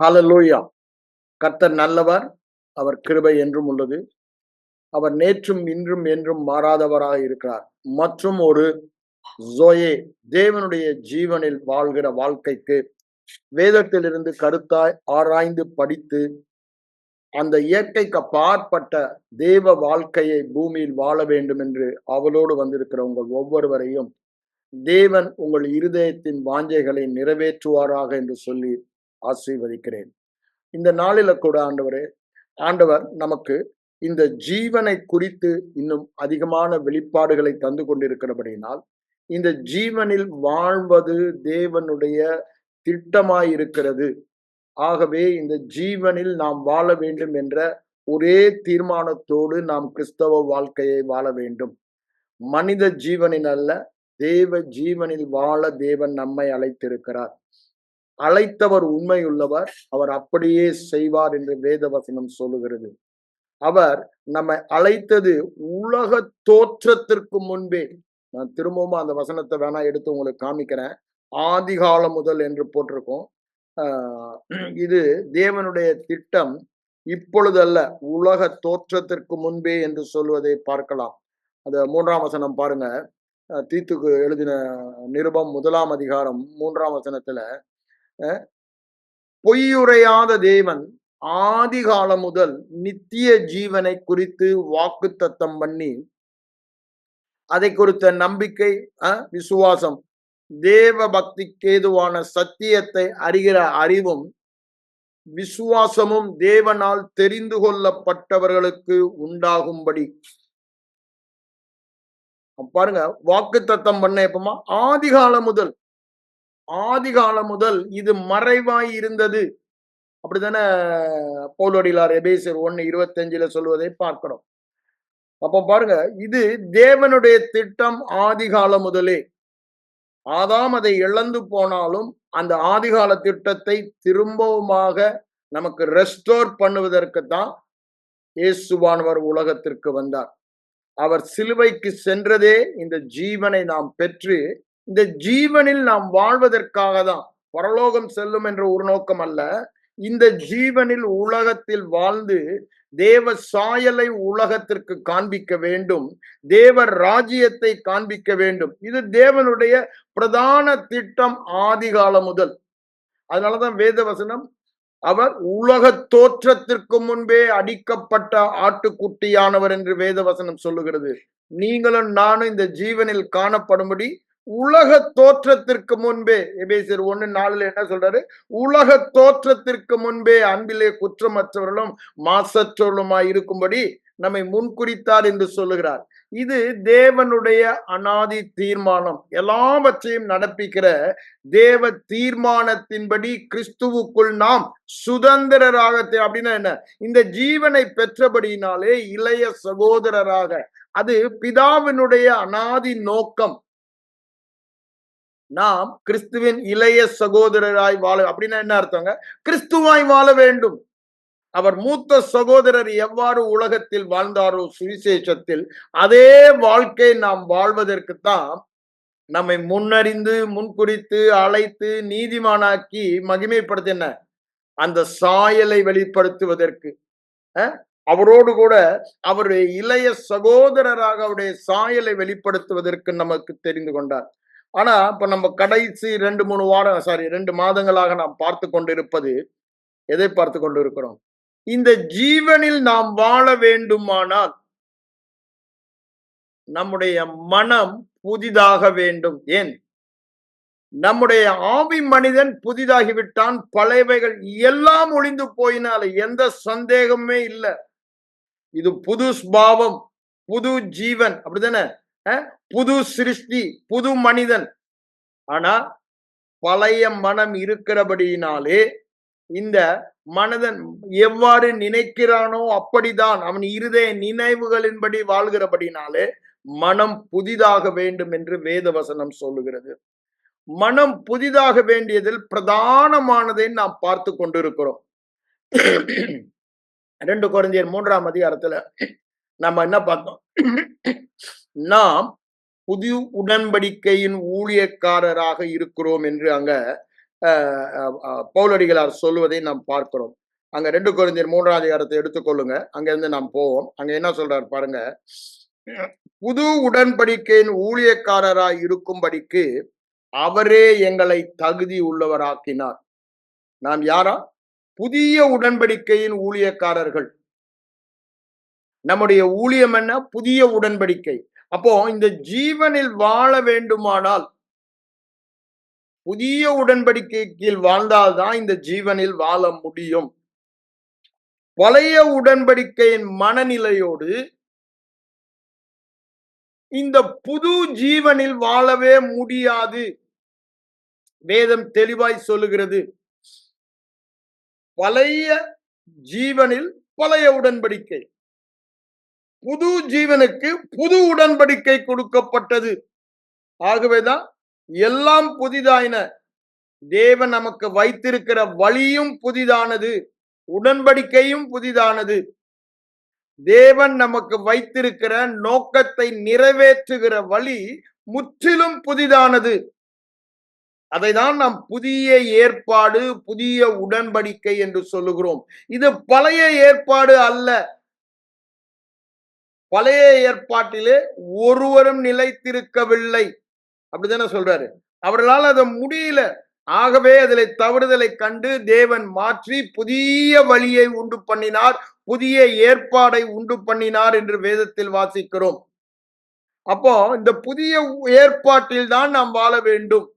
ஹalleluya. கர்த்தர் நல்லவர். அவர் கிருபை என்றும் உள்ளது. அவர் நேற்றும் இன்றும் என்றும் மாறாதவராக இருக்கிறார். மற்றும் ஒரு ஜோயே தேவனுடைய ஜீவனில் வாழ்கிற வாழ்க்கைக்கு வேதத்திலிருந்து கருத்தாய் ஆராய்ந்து படித்து அந்த இயற்கைக்கு அப்பாற்பட்ட தேவ வாழ்க்கையை பூமியில் வாழ வேண்டும் என்று அவளோடு வந்திருக்கிற உங்கள் ஒவ்வொருவரையும் தேவன் உங்கள் இருதயத்தின் வாஞ்சைகளை நிறைவேற்றுவாராக என்று சொல்லி ஆசீர்வதிக்கிறேன். இந்த நாளில கூட ஆண்டவர் நமக்கு இந்த ஜீவனை குறித்து இன்னும் அதிகமான வெளிப்பாடுகளை தந்து கொண்டிருக்கிறபடியினால் இந்த ஜீவனில் வாழ்வது தேவனுடைய திட்டமாயிருக்கிறது. ஆகவே இந்த ஜீவனில் நாம் வாழ வேண்டும் என்ற ஒரே தீர்மானத்தோடு நாம் கிறிஸ்தவ வாழ்க்கையை வாழ வேண்டும். மனித ஜீவனில் அல்ல, தேவ ஜீவனில் வாழ தேவன் நம்மை அழைத்திருக்கிறார். அழைத்தவர் உண்மையுள்ளவர், அவர் அப்படியே செய்வார் என்று வேதவசனம் சொல்லுகிறது. அவர் நம்மை அழைத்தது உலக தோற்றத்திற்கு முன்பே. நான் திரும்பவும் அந்த வசனத்தை வேணா எடுத்து உங்களுக்கு காமிக்கிறேன். ஆதி காலம் முதல் என்று போட்டிருக்கோம். இது தேவனுடைய திட்டம் இப்பொழுதல்ல, உலக தோற்றத்திற்கு முன்பே என்று சொல்வதை பார்க்கலாம். அந்த 3ஆம் வசனம் பாருங்க. தீத்துக்கு எழுதின நிருபம் 1ஆம் அதிகாரம் 3ஆம் வசனத்துல, பொய்யுரையாத தேவன் ஆதி காலம் முதல் நித்திய ஜீவனை குறித்து வாக்குத்தத்தம் பண்ணி அதை குறித்த நம்பிக்கை, விசுவாசம், தேவ பக்திக்கு ஏதுவான சத்தியத்தை அறிகிற அறிவும் விசுவாசமும் தேவனால் தெரிந்து கொள்ளப்பட்டவர்களுக்கு உண்டாகும்படி. பாருங்க, வாக்குத்தத்தம் பண்ண எப்பமா? ஆதி காலம் முதல் இது மறைவாய் இருந்தது. அப்படித்தானே பவுலடியார் எபேசியர் 1:25 சொல்வதை பார்க்கிறோம். அப்ப பாருங்க, இது தேவனுடைய திட்டம் ஆதி காலம் முதலே. ஆதாம் அதை இழந்து போனாலும் அந்த ஆதிகால திட்டத்தை திரும்பவுமாக நமக்கு ரெஸ்டோர் பண்ணுவதற்கு தான் இயேசுவானவர் உலகத்திற்கு வந்தார். அவர் சிலுவைக்கு சென்றதே இந்த ஜீவனை நாம் பெற்று இந்த ஜீவனில் நாம் வாழ்வதற்காக தான். பரலோகம் செல்லும் என்ற ஒரு நோக்கம் அல்ல, இந்த ஜீவனில் உலகத்தில் வாழ்ந்து தேவ சாயலை உலகத்திற்கு காண்பிக்க வேண்டும், தேவ ராஜ்யத்தை காண்பிக்க வேண்டும். இது தேவனுடைய பிரதான திட்டம் ஆதி காலம் முதல். அதனாலதான் வேதவசனம், அவர் உலக தோற்றத்திற்கு முன்பே அடிக்கப்பட்ட ஆட்டுக்குட்டியானவர் என்று வேதவசனம் சொல்லுகிறது. நீங்களும் நானும் இந்த ஜீவனில் காணப்படும்படி உலக தோற்றத்திற்கு முன்பே, எபேசியர் 1:4 என்ன சொல்றாரு? உலக தோற்றத்திற்கு முன்பே அன்பிலே குற்றமற்றவர்களும் மாசற்றவர்களுமாய் இருக்கும்படி நம்மை முன்குறித்தார் என்று சொல்லுகிறார். இது தேவனுடைய அனாதி தீர்மானம். எல்லாவற்றையும் நடப்பிக்கிற தேவ தீர்மானத்தின்படி கிறிஸ்துவுக்குள் நாம் சுதந்திரராக, அப்படின்னா என்ன? இந்த ஜீவனை பெற்றபடியினாலே இளைய சகோதரராக. அது பிதாவினுடைய அனாதி நோக்கம். நாம் கிறிஸ்துவின் இளைய சகோதரராய் வாழ. அப்படின்னா என்ன அர்த்தங்க? கிறிஸ்துவாய் வாழ வேண்டும். அவர் மூத்த சகோதரர் எவ்வாறு உலகத்தில் வாழ்ந்தாரோ சுவிசேஷத்தில், அதே வாழ்க்கை நாம் வாழ்வதற்குத்தான் நம்மை முன்னறிந்து முன்குறித்து அழைத்து நீதிமானாக்கி மகிமைப்படுத்த, என்ன அந்த சாயலை வெளிப்படுத்துவதற்கு, அவரோடு கூட அவருடைய இளைய சகோதரராக அவருடைய சாயலை வெளிப்படுத்துவதற்கு நமக்கு தெரிந்து கொண்டார். ஆனா இப்ப நம்ம கடைசி 2 மாதங்களாக நாம் பார்த்து கொண்டிருப்பது எதை பார்த்து கொண்டிருக்கிறோம்? இந்த ஜீவனில் நாம் வாழ வேண்டுமானால் நம்முடைய மனம் புதிதாக வேண்டும். ஏன்? நம்முடைய ஆவி மனிதன் புதிதாகிவிட்டான். பழையவைகள் எல்லாம் ஒளிந்து போயினால எந்த சந்தேகமே இல்லை. இது புது ஸ்பாவம், புது ஜீவன், அப்படிதானே? புது சிருஷ்டி, புது மனிதன். ஆனா பழைய மனம் இருக்கிறபடியினாலே இந்த மனிதன் எவ்வாறு நினைக்கிறானோ அப்படிதான் அவன் இருதய நினைவுகளின்படி வாழ்கிறபடினாலே மனம் புதிதாக வேண்டும் என்று வேதவசனம் சொல்லுகிறது. மனம் புதிதாக வேண்டியதில் பிரதானமானதை நாம் பார்த்து கொண்டிருக்கிறோம். 2 கொரிந்தியர் 3ஆம் அதிகாரத்துல நம்ம என்ன பார்த்தோம்? நாம் புது உடன்படிக்கையின் ஊழியக்காரராக இருக்கிறோம் என்று அங்க பவுலடிகளார் சொல்லுவதை நாம் பார்க்கிறோம். அங்க 2 கொரிந்தியர் 3ஆம் அதிகாரத்தை எடுத்துக்கொள்ளுங்க. அங்க இருந்து நாம் போவோம். அங்க என்ன சொல்றாரு பாருங்க. புது உடன்படிக்கையின் ஊழியக்காரராய் இருக்கும்படிக்கு அவரே எங்களை தகுதி உள்ளவராக்கினார். நாம் யாரா? புதிய உடன்படிக்கையின் ஊழியக்காரர்கள். நம்முடைய ஊழியம் என்ன? புதிய உடன்படிக்கை. அப்போ இந்த ஜீவனில் வாழ வேண்டுமானால் புதிய உடன்படிக்கை கீழ் வாழ்ந்தால்தான் இந்த ஜீவனில் வாழ முடியும். பழைய உடன்படிக்கையின் மனநிலையோடு இந்த புது ஜீவனில் வாழவே முடியாது. வேதம் தெளிவாய் சொல்லுகிறது. பழைய ஜீவனில் பழைய உடன்படிக்கை, புது ஜீவனுக்கு புது உடன்படிக்கை கொடுக்கப்பட்டது. ஆகவேதான் எல்லாம் புதிதாயின. தேவன் நமக்கு வைத்திருக்கிற வழியும் புதிதானது, உடன்படிக்கையும் புதிதானது. தேவன் நமக்கு வைத்திருக்கிற நோக்கத்தை நிறைவேற்றுகிற வழி முற்றிலும் புதிதானது. அதைதான் நாம் புதிய ஏற்பாடு, புதிய உடன்படிக்கை என்று சொல்லுகிறோம். இது பழைய ஏற்பாடு அல்ல. பழைய ஏற்பாட்டிலே ஒருவரும் நிலைத்திருக்கவில்லை. அப்படித்தானே சொல்றாரு. அவர்களால் அதை முடியல. ஆகவே அதில் தவறுதலை கண்டு தேவன் மாற்றி புதிய வழியை உண்டு பண்ணினார், புதிய ஏற்பாடை உண்டு பண்ணினார் என்று வேதத்தில் வாசிக்கிறோம். அப்போ இந்த புதிய ஏற்பாட்டில் தான் நாம் வாழ வேண்டும்.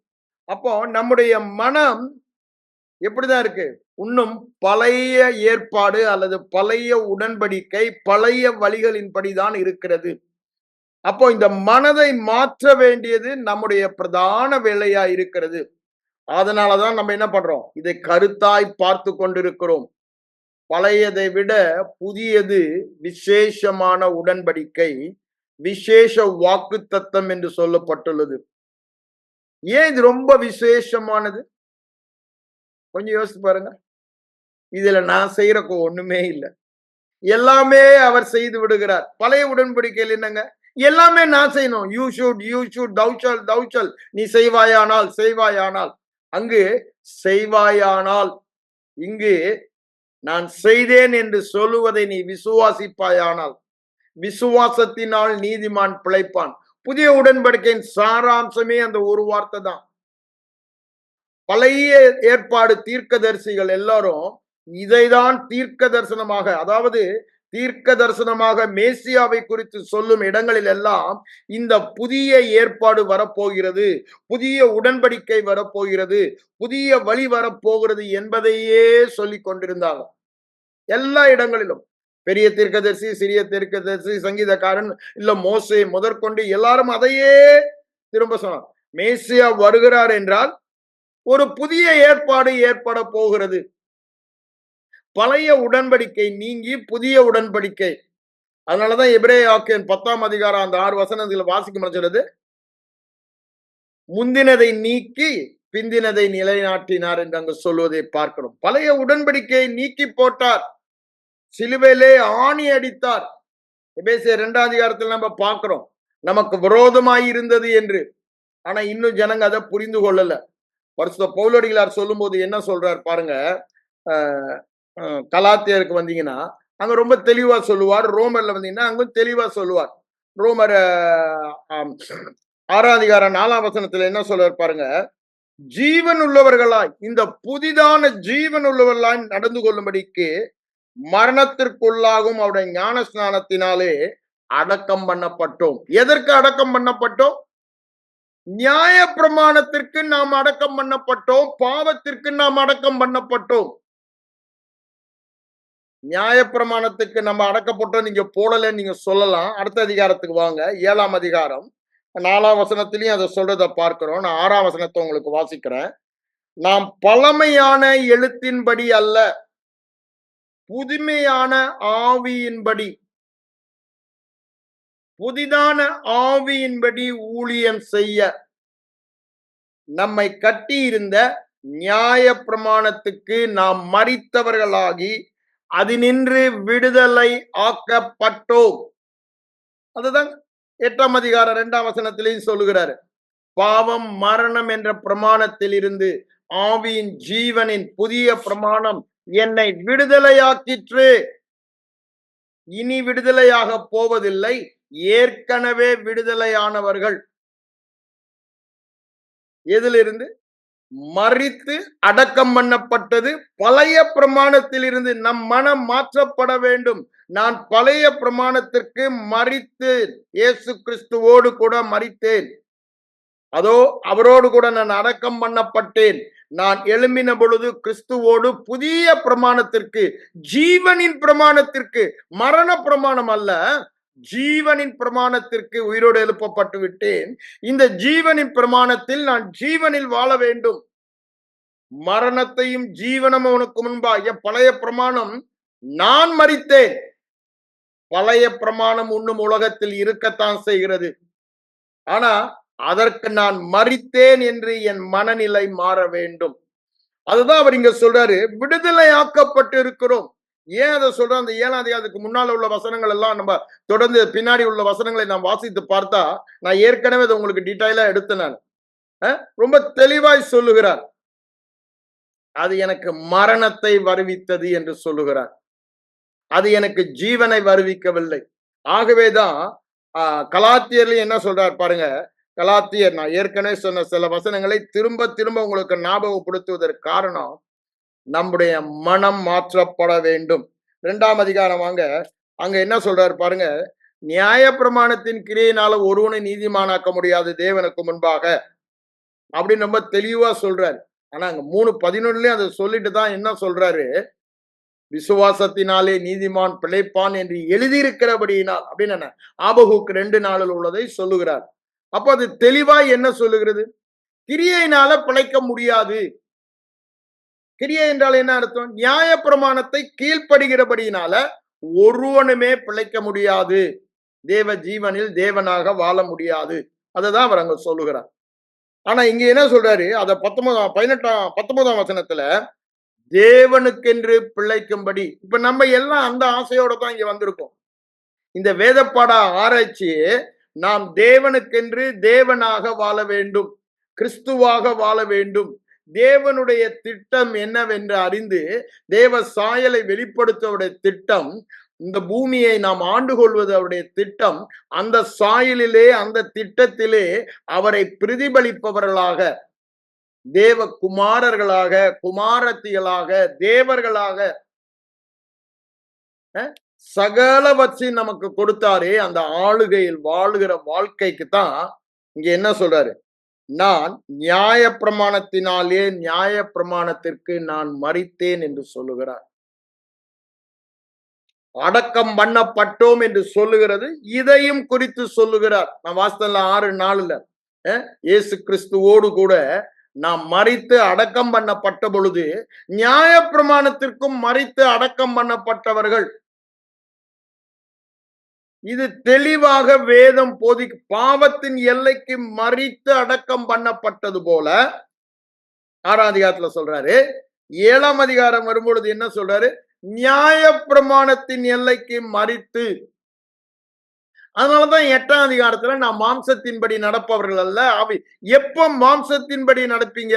அப்போ நம்முடைய மனம் எப்படிதான் இருக்கு? இன்னும் பழைய ஏற்பாடு அல்லது பழைய உடன்படிக்கை, பழைய வழிகளின்படிதான் இருக்கிறது. அப்போ இந்த மனதை மாற்ற வேண்டியது நம்முடைய பிரதான வேலையா இருக்கிறது. அதனாலதான் நம்ம என்ன பண்றோம்? இதை கருத்தாய் பார்த்து கொண்டிருக்கிறோம். பழையதை விட புதியது விசேஷமான உடன்படிக்கை, விசேஷ வாக்கு தத்தம் என்று சொல்லப்பட்டுள்ளது. ஏன் இது ரொம்ப விசேஷமானது? கொஞ்சம் யோசித்து பாருங்க. இதுல நான் செய்யறக்கு ஒண்ணுமே இல்லை. எல்லாமே அவர் செய்து விடுகிறார். பழைய உடன்படிக்கையில் என்னங்க? எல்லாமே நான் செய்யணும். யூ ஷுட், தௌ ஷல், நீ செய்வாயானால், செய்வாயானால். அங்கு செய்வாயானால், இங்கு நான் செய்தேன் என்று சொல்லுவதை நீ விசுவாசிப்பாயானால், விசுவாசத்தினால் நீதிமான் பிழைப்பான். புதிய உடன்படிக்கையின் சாராம்சமே அந்த ஒரு வார்த்தை தான். பழைய ஏற்பாடு தீர்க்கதரிசிகள் எல்லாரும் இதைதான் தீர்க்க தரிசனமாக, அதாவது தீர்க்க தரிசனமாக மேசியாவை குறித்து சொல்லும் இடங்களில் எல்லாம் இந்த புதிய ஏற்பாடு வரப்போகிறது, புதிய உடன்படிக்கை வரப்போகிறது, புதிய வழி வரப்போகிறது என்பதையே சொல்லிக் கொண்டிருந்தாங்க. எல்லா இடங்களிலும் பெரிய தீர்க்கதரிசி, சிறிய தீர்க்கதரிசி, சங்கீதக்காரன், இல்ல மோசே முதற்கொண்டு எல்லாரும் அதையே திரும்ப சொன்னார். மேசியா வருகிறார் என்றால் ஒரு புதிய ஏற்பாடு ஏற்பட போகிறது. பழைய உடன்படிக்கை நீங்கி புதிய உடன்படிக்கை. அதனாலதான் எபிரேயர் 10ஆம் அதிகாரம் அந்த 6 வசனத்தில் வாசிக்க சொல்லுது, முந்தினதை நீக்கி பிந்தினதை நிலைநாட்டினார் என்று அங்கு சொல்வதை பார்க்கிறோம். பழைய உடன்படிக்கையை நீக்கி போட்டார், சிலுவையிலே ஆணி அடித்தார். எபேசியர் 2ஆம் அதிகாரத்தில் நம்ம பார்க்கிறோம், நமக்கு விரோதமாய் இருந்தது என்று. ஆனா இன்னும் ஜனங்க அதை புரிந்து கொள்ளல. பரிசுத்த பவுலடிகளார் சொல்லும் போது என்ன சொல்றார் பாருங்க. கலாத்தியருக்கு வந்தீங்கன்னா அங்க ரொம்ப தெளிவா சொல்லுவார். ரோமர்ல வந்தீங்கன்னா அங்க தெளிவா சொல்லுவார். ரோமர் 6ஆம் அதிகாரம் 4ஆம் வசனத்துல என்ன சொல்றார் பாருங்க. ஜீவன் உள்ளவர்களாய், இந்த புதிதான ஜீவன் உள்ளவர்களாய் நடந்து கொள்ளும்படிக்கு மரணத்திற்குள்ளாகும் அவருடைய ஞான ஸ்நானத்தினாலே அடக்கம் பண்ணப்பட்டோம். எதற்கு அடக்கம் பண்ணப்பட்டோம்? நியாய பிரமாணத்திற்கு நாம் அடக்கம் பண்ணப்பட்டோம், பாவத்திற்கு நாம் அடக்கம் பண்ணப்பட்டோம். நியாய பிரமாணத்துக்கு நம்ம அடக்கப்பட்டோம் நீங்க போடல நீங்க சொல்லலாம். அடுத்த அதிகாரத்துக்கு வாங்க, 7ஆம் அதிகாரம் 4ஆம் வசனத்திலையும் அதை சொல்றதை பார்க்கிறோம். நான் 6ஆம் வசனத்தை உங்களுக்கு வாசிக்கிறேன். நாம் பழமையான எழுத்தின்படி அல்ல, புதுமையான ஆவியின்படி, புதிதான ஆவியின்படி ஊழியம் செய்ய நம்மை கட்டி இருந்த நியாய பிரமாணத்துக்கு நாம் மரித்தவர்களாகி அதினின்று விடுதலை ஆக்கப்பட்டோம். அதுதான் 8ஆம் அதிகாரம் 2ஆம் வசனத்திலையும் சொல்லுகிறாரு. பாவம் மரணம் என்ற பிரமாணத்தில் இருந்து ஆவியின் ஜீவனின் புதிய பிரமாணம் என்னை விடுதலையாக்கிற்று. இனி விடுதலையாக போவதில்லை, ஏற்கனவே விடுதலையானவர்கள். எதிலிருந்து? மரித்து அடக்கம் பண்ணப்பட்டது. பழைய பிரமாணத்தில் இருந்து நம் மனம் மாற்றப்பட வேண்டும். நான் பழைய பிரமாணத்திற்கு மரித்து இயேசு கிறிஸ்துவோடு கூட மரித்தேன். அதோ அவரோடு கூட நான் அடக்கம் பண்ணப்பட்டேன். நான் எழும்பின பொழுது கிறிஸ்துவோடு புதிய பிரமாணத்திற்கு, ஜீவனின் பிரமாணத்திற்கு, மரண பிரமாணம் அல்ல, ஜீவனின் பிரமாணத்திற்கு உயிரோடு எழுப்பப்பட்டு விட்டேன். இந்த ஜீவனின் பிரமாணத்தில் நான் ஜீவனில் வாழ வேண்டும். மரணத்தையும் ஜீவனும் உனக்கு முன்பாக பழைய பிரமாணம், நான் மரித்தேன். பழைய பிரமாணம் இன்னும் உலகத்தில் இருக்கத்தான் செய்கிறது. ஆனா அதற்கு நான் மரித்தேன் என்று என் மனநிலை மாற வேண்டும். அதுதான் அவர் இங்க சொல்றாரு, விடுதலையாக்கப்பட்டு இருக்கிறோம். ஏன் அதை சொல்ற? அந்த 7ஆம் அதிகாரத்துக்கு முன்னால உள்ள வசனங்கள் எல்லாம் நம்ம தொடர்ந்து பின்னாடி உள்ள வசனங்களை நாம் வாசித்து பார்த்தா, நான் ஏற்கனவே அதை உங்களுக்கு டீட்டெயிலா எடுத்தேன். நான் ரொம்ப தெளிவாய் சொல்லுகிறார். அது எனக்கு மரணத்தை வருவித்தது என்று சொல்லுகிறார். அது எனக்கு ஜீவனை வருவிக்கவில்லை. ஆகவேதான் கலாத்தியர்ல என்ன சொல்றார் பாருங்க. கலாத்தியர், நான் ஏற்கனவே சொன்ன சில வசனங்களை திரும்ப திரும்ப உங்களுக்கு ஞாபகப்படுத்துவதற்கு காரணம், நம்முடைய மனம் மாற்றப்பட வேண்டும். 2ஆம் அதிகாரம் அங்க என்ன சொல்றாரு பாருங்க. நியாய பிரமாணத்தின் கிரியையினால ஒருவனை நீதிமானாக்க முடியாது தேவனுக்கு முன்பாக அப்படின்னு ரொம்ப தெளிவா சொல்றாரு. ஆனா அங்க 3:11 அதை சொல்லிட்டு தான் என்ன சொல்றாரு, விசுவாசத்தினாலே நீதிமான் பிழைப்பான் என்று எழுதியிருக்கிறபடியினால் அப்படின்னு என்ன, ஆபகுக்கு 2:4 உள்ளதை சொல்லுகிறார். அப்ப அது தெளிவாய் என்ன சொல்லுகிறது? கிரியையினால பிழைக்க முடியாது. கிரியை என்றால் என்ன அர்த்தம்? நியாய பிரமாணத்தை கீழ்ப்படுகிறபடியினால ஒருவனுமே பிழைக்க முடியாது, தேவ ஜீவனில் தேவனாக வாழ முடியாது. அததான் அவர் அங்க சொல்லுகிறார். ஆனா இங்க என்ன சொல்றாரு? அத 19ஆம் வசனத்துல தேவனுக்கென்று பிழைக்கும்படி. இப்ப நம்ம எல்லாம் அந்த ஆசையோட தான் இங்க வந்திருக்கோம். இந்த வேதப்பாட ஆராய்ச்சியே நாம் தேவனுக்கென்று தேவனாக வாழ வேண்டும், கிறிஸ்துவாக வாழ வேண்டும், தேவனுடைய திட்டம் என்னவென்று அறிந்து தேவ சாயலை வெளிப்படுத்துவடைய திட்டம், இந்த பூமியை நாம் ஆண்டு கொள்வது அவருடைய திட்டம். அந்த சாயலிலே, அந்த திட்டத்திலே அவரை பிரதிபலிப்பவர்களாக, தேவ குமாரர்களாக, குமாரத்திகளாக, தேவர்களாக சகலவற்றையும் நமக்கு கொடுத்தாரே, அந்த ஆளுகையில் வாழுகிற வாழ்க்கைக்கு தான் இங்க என்ன சொல்றாரு? நான் நியாய பிரமாணத்தினாலே நியாய பிரமாணத்திற்கு நான் மரித்தேன் என்று சொல்லுகிறார். அடக்கம் பண்ணப்பட்டோம் என்று சொல்லுகிறது, இதையும் குறித்து சொல்லுகிறார். நான் வாசித்தல 6:4 இயேசு கிறிஸ்துவோடு கூட நாம் மரித்து அடக்கம் பண்ணப்பட்ட பொழுது நியாய பிரமாணத்திற்கும் மரித்து அடக்கம் பண்ணப்பட்டவர்கள். இது தெளிவாக வேதம் பாவத்தின் எல்லைக்கு மரித்து அடக்கம் பண்ணப்பட்டது போல 6ஆம் அதிகாரத்துல சொல்றாரு. 7ஆம் அதிகாரம் வரும்பொழுது என்ன சொல்றாரு? நியாய பிரமாணத்தின் எல்லைக்கு மரித்து. அதனாலதான் 8ஆம் அதிகாரத்துல நான் மாம்சத்தின்படி நடப்பவர்கள் அல்ல ஆவி. எப்ப மாம்சத்தின்படி நடப்பீங்க?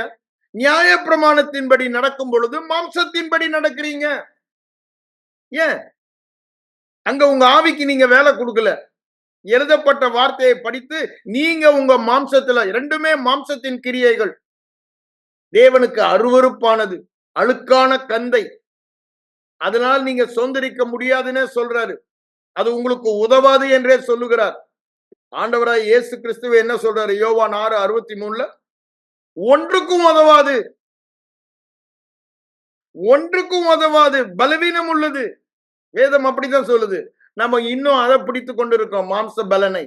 நியாய பிரமாணத்தின்படி நடக்கும் பொழுது மாம்சத்தின்படி நடக்கிறீங்க. ஏன்? அங்க உங்க ஆவிக்கு நீங்க வேலை கொடுக்கல. எழுதப்பட்ட வார்த்தையை படித்து நீங்க உங்க மாம்சத்துல, இரண்டுமே மாம்சத்தின் கிரியைகள், தேவனுக்கு அருவருப்பானது, அழுக்கான கந்தை. அதனால் நீங்க சொந்தரிக்க முடியாதுன்னே சொல்றாரு. அது உங்களுக்கு உதவாது என்றே சொல்லுகிறார். ஆண்டவராய் இயேசு கிறிஸ்துவ என்ன சொல்றாரு? யோவான் 6:63 ஒன்றுக்கும் உதவாது, ஒன்றுக்கும் உதவாது, பலவீனம் உள்ளது. வேதம் அப்படித்தான் சொல்லுது. நம்ம இன்னும் அதை பிடித்து கொண்டிருக்கோம், மாம்ச பலனை.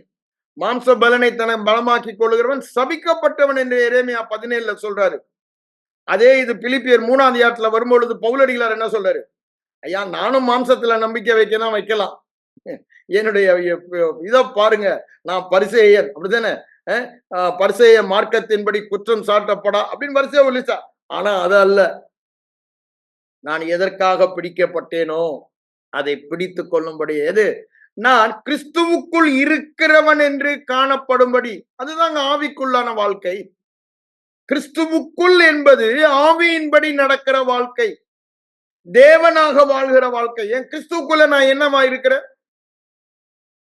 மாம்ச பலனை தன்னை பலமாக்கி கொள்ளுகிறவன் சபிக்கப்பட்டவன் என்று எரேமியா 17 சொல்றாரு. அதே இது பிலிப்பியர் 3ஆம் அதிகாரத்துல வரும்பொழுது பவுலடிகளார் என்ன சொல்றாரு? ஐயா, நானும் மாம்சத்துல நம்பிக்கை வைக்கலாம், என்னுடைய இதை பாருங்க, நான் பரிசேயன், அப்படித்தானே? பரிசேய மார்க்கத்தின்படி குற்றம் சாட்டப்படா அப்படின்னு வரிசையா ஒலிச்சா. ஆனா அது அல்ல. நான் எதற்காக பிடிக்கப்பட்டேனோ அதை பிடித்து கொள்ளும்படி. எது? நான் கிறிஸ்துவுக்குள் இருக்கிறவன் என்று காணப்படும்படி. அதுதாங்க ஆவிக்குள்ளான வாழ்க்கை. கிறிஸ்துவுக்குள் என்பது ஆவியின்படி நடக்கிற வாழ்க்கை, தேவனாக வாழ்கிற வாழ்க்கை. என் கிறிஸ்துவுக்குள்ள நான் என்னவா இருக்கிறேன்?